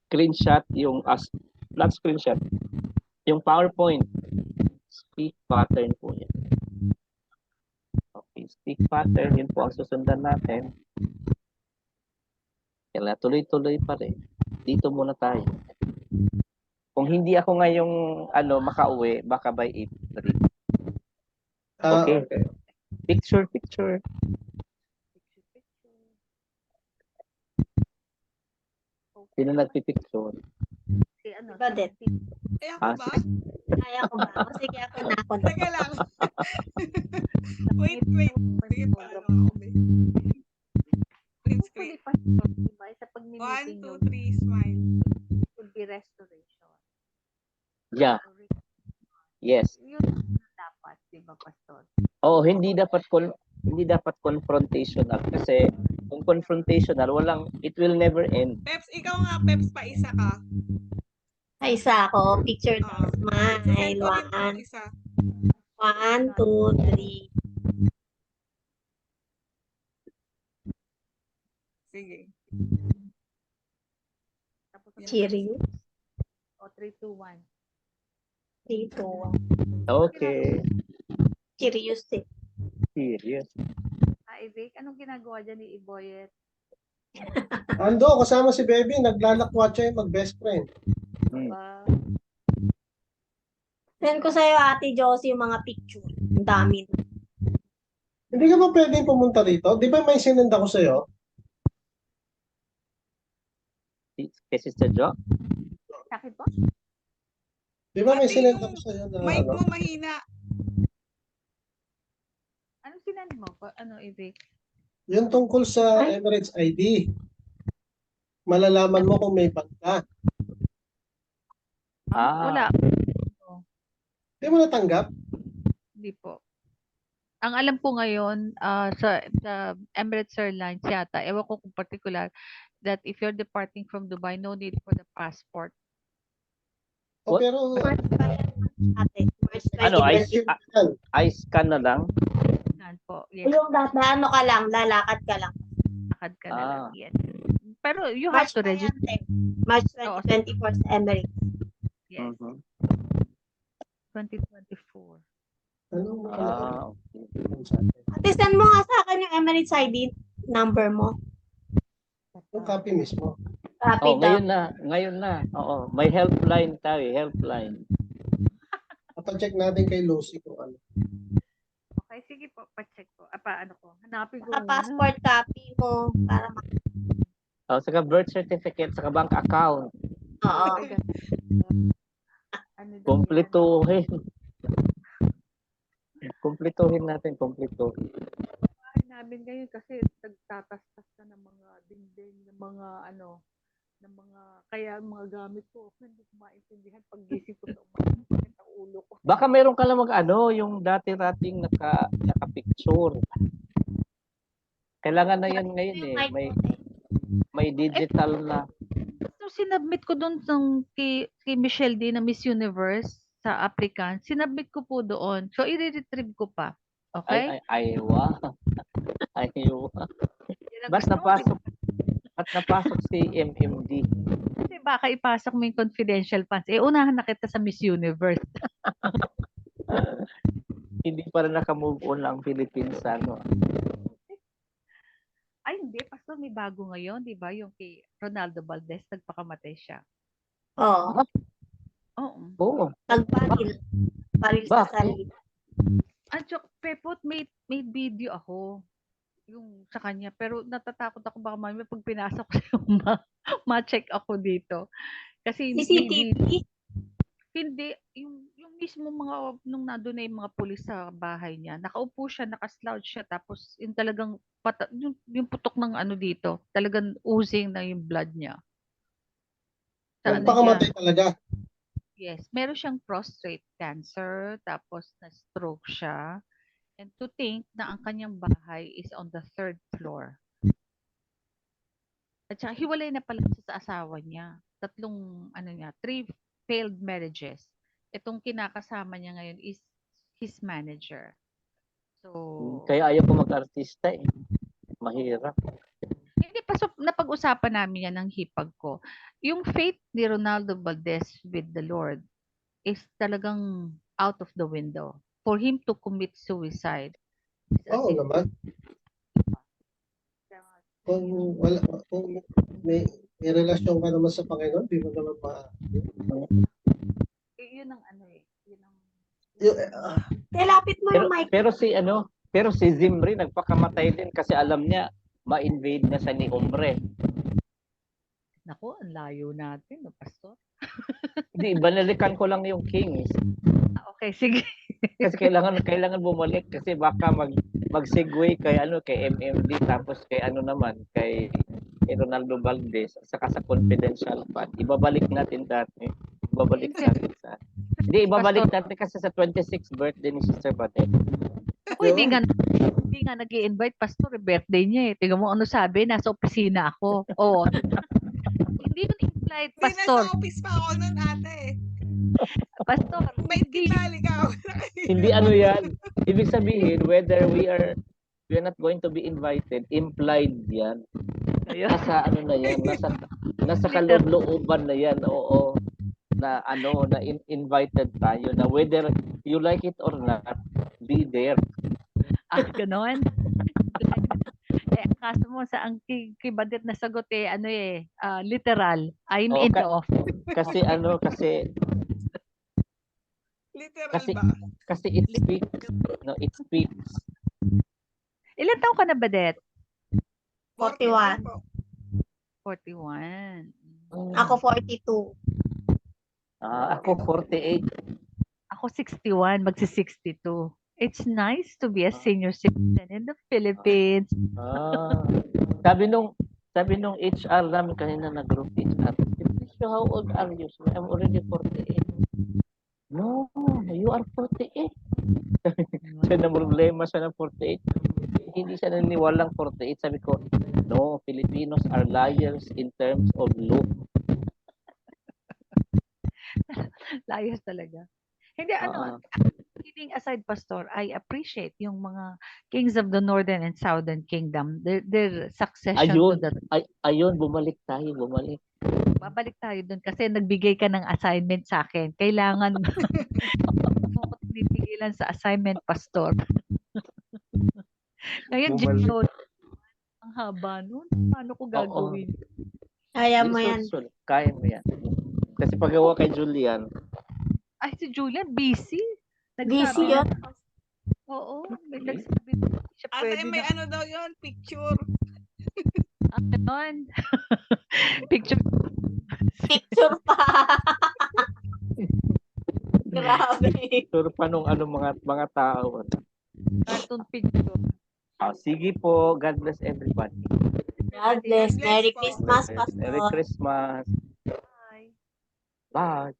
screenshot not screenshot, yung PowerPoint. Speak pattern po yan. Okay, speak pattern, yun po ang susundan natin. Kaya tuloy-tuloy pa rin. Dito muna tayo. Kung hindi ako ngayong makauwi, baka by April. Okay. Picture. Sino nagpipicture? Si ano? Iba din. Ay, ako ba? Kaya ko ba? O sige, ako na. Teka lang. Wait. Sige, paano ako ba? Print screen. Pastor, diba? Sa 1, pag-meeting 2, 3, smile. would be restoration. Yeah. Yes. Yun ang dapat, di ba, Pastor? Hindi dapat hindi dapat confrontational kasi kung confrontational, it will never end. Peps, ikaw nga, Peps, pa isa ka. Ay, isa ako. Picture Oo. does smile. Send ko rin tong 1, isa. 2, 3. Sige. Tapos ang Cheerio. o 3, 2, 1. 3, 2, 1. Okay. Cheerios eh. Serious. Vic, anong ginagawa dyan ni Iboyet? Ando, kasama si Baby, naglalakwatsa yung mag-best friend. Hmm. Send ko sa'yo, Ate Josie, yung mga picture. Ang dami. Hindi ka ba pwedeng pumunta rito? Di ba may sinend ako sa'yo? Kay Sister Jo? Sa akin po? Di ba may Ate, sinend yung ako sa'yo na Mic ano? mo mahina. Anong sinend mo? Ano, Vic? Yung tungkol sa Ay. Emirates ID. Malalaman mo kung may bag ka. Wala. Di mo natanggap? Hindi po. Ang alam ko ngayon, sa Emirates Airlines yata, ewan ko kung particular, that if you're departing from Dubai, no need for the passport. O What? pero, March pa yan, Ate. March Ano, 2020. I-scan na lang? Yan po. Yes, Yung ano ka lang, lalakad ka lang. lakad ka na lang. Ah. Yes. Pero you have March to pa yan, register. te. March Oo. 2024 sa Emirates. Yes. Mhm. 2024. ano? Okay. Ate, send mo nga sa akin yung Emirates ID number mo. Yung copy mismo. Copy Oh, daw. ngayon na. Oo, may helpline tayo, helpline. Papacheck natin kay Lucy kung ano. Okay, sige po. Pa-check po. Ano ko? Hanapin ko Saka muna. passport copy mo. Para Oh, saka birth certificate, saka bank account. Oo. Ano daw yan? Kumpletuhin. Kumpletuhin natin, kumpletuhin. Bahay namin ngayon kasi nagtatastas na ng mga dingding, ng mga ng mga, kaya mga gamit ko, hindi ko maintindihan pag gising ko sa umaga, sa ulo ko. Baka meron ka lang yung dati-rating naka-picture. Kailangan na yan ngayon Yung eh. mic May digital na. So, sinubmit ko doon kay Michelle D na Miss Universe sa applicant. Sinubmit ko po doon. So, i-retrieve ko pa. Okay? Aywa. Aywa. Yan ang Ba't gusto ko. napasok si MMD? Kasi baka ipasok mo yung confidential funds. Unahan na kita sa Miss Universe. Hindi pa rin nakamove on ang Philippines sa ano. Ay, hindi. Pastor, may bago ngayon, di ba? Yung kay Ronaldo Valdez, nagpakamatay siya. Oo. Oo. Oo. Nagbaril. Baril sa Bakit? salita. Pepot, may video ako yung sa kanya. Pero natatakot ako baka mamaya pag pinasok ko yung ma-check ako dito. Kasi CCTV. hindi, yung mismo nung nandun na yung mga pulis sa bahay niya, nakaupo siya, nakaslouch siya, tapos yung talagang, yung putok ng ano dito, talagang oozing na yung blood niya. Sa ano Nagpakamatay niya. talaga. Yes, meron siyang prostate cancer, tapos na-stroke siya. And to think na ang kanyang bahay is on the 3rd floor. At saka hiwalay na pala siya sa asawa niya. 3 failed marriages. Itong kinakasama niya ngayon is his manager. So, Kaya ayaw ko mag-artista eh. Mahirap. hindi pa napag-usapan namin yan ng hipag ko. Yung faith ni Ronaldo Valdez with the Lord is talagang out of the window. For him to commit suicide. Oo naman. Kung may relasyon ka naman sa Panginoon, di mo naman Yun ang ano eh. Yun ang Lapit mo yung mic. Pero si Zimri nagpakamatay din kasi alam niya ma-invade na sa ni Ombre. Naku, ang layo natin, no, Pastor? Hindi, banalikan ko lang yung Kings. Okay, sige. Kasi kailangan bumalik kasi baka mag-segue kay MMD tapos kay Ronaldo Valdez saka sa confidential fund. Ibabalik natin dati. Ibabalik natin kasi sa 26th birthday ni Sister Pate. Ako hindi nga nag-i-invite, pastor, birthday niya eh. Tingnan mo ano sabi, nasa opisina ako. Oh. Hindi yun implied, Hindi, pastor. nasa office pa ako nun, ate. Pastor, Bait hindi. kita, halika. Hindi ano yan. Ibig sabihin, whether we are not going to be invited, implied yan. Ayun. Nasa ano na yan, nasa kaloob-looban na yan. Oo. Na ano, na invited tayo na whether you like it or not, be there. Ganon. Kaso mo sa ang kibadit na sagot eh, ano eh, literal. I'm Oo, in the office. Kasi ano, kasi Literal Kasi- ba? kasi it speaks, no, it speaks. Ilan taon ka na ba, Det? 41. po. 41. Ako 42. Ako 48. Ako 61, magsi-62. It's nice to be a senior citizen in the Philippines. Sabi nung HR namin kanina na group HR, so how old are you? So, I'm already 48. No, you are 48. Siya na problema siya ng 48. Hindi siya naniniwalang 48. Sabi ko, no, Filipinos are liars in terms of look. Layas talaga. Hindi, ano, kidding aside, Pastor, I appreciate yung mga kings of the Northern and Southern Kingdom, their succession Ayun. to the... Ayun, bumalik. Babalik tayo dun kasi nagbigay ka ng assignment sa akin. Kailangan mo ko tinipigilan sa assignment, Pastor. Ngayon, Bumalik. Gino, ang haba nun. Paano ko gagawin? Kaya mo yan. Kaya mo yan. Kasi pagawa kay Julian, Ay, si Julian, busy. Busy yun. Oo, may nagsabi na siya Ate, pwede may na. ano daw yun, picture. Ganon. Picture. Picture pa. Grabe. sure pa nung mga tao. Cartoon picture. Sige po, God bless everybody. God bless. Merry po. Christmas, Merry Pastor. Christmas. Bye. Bye.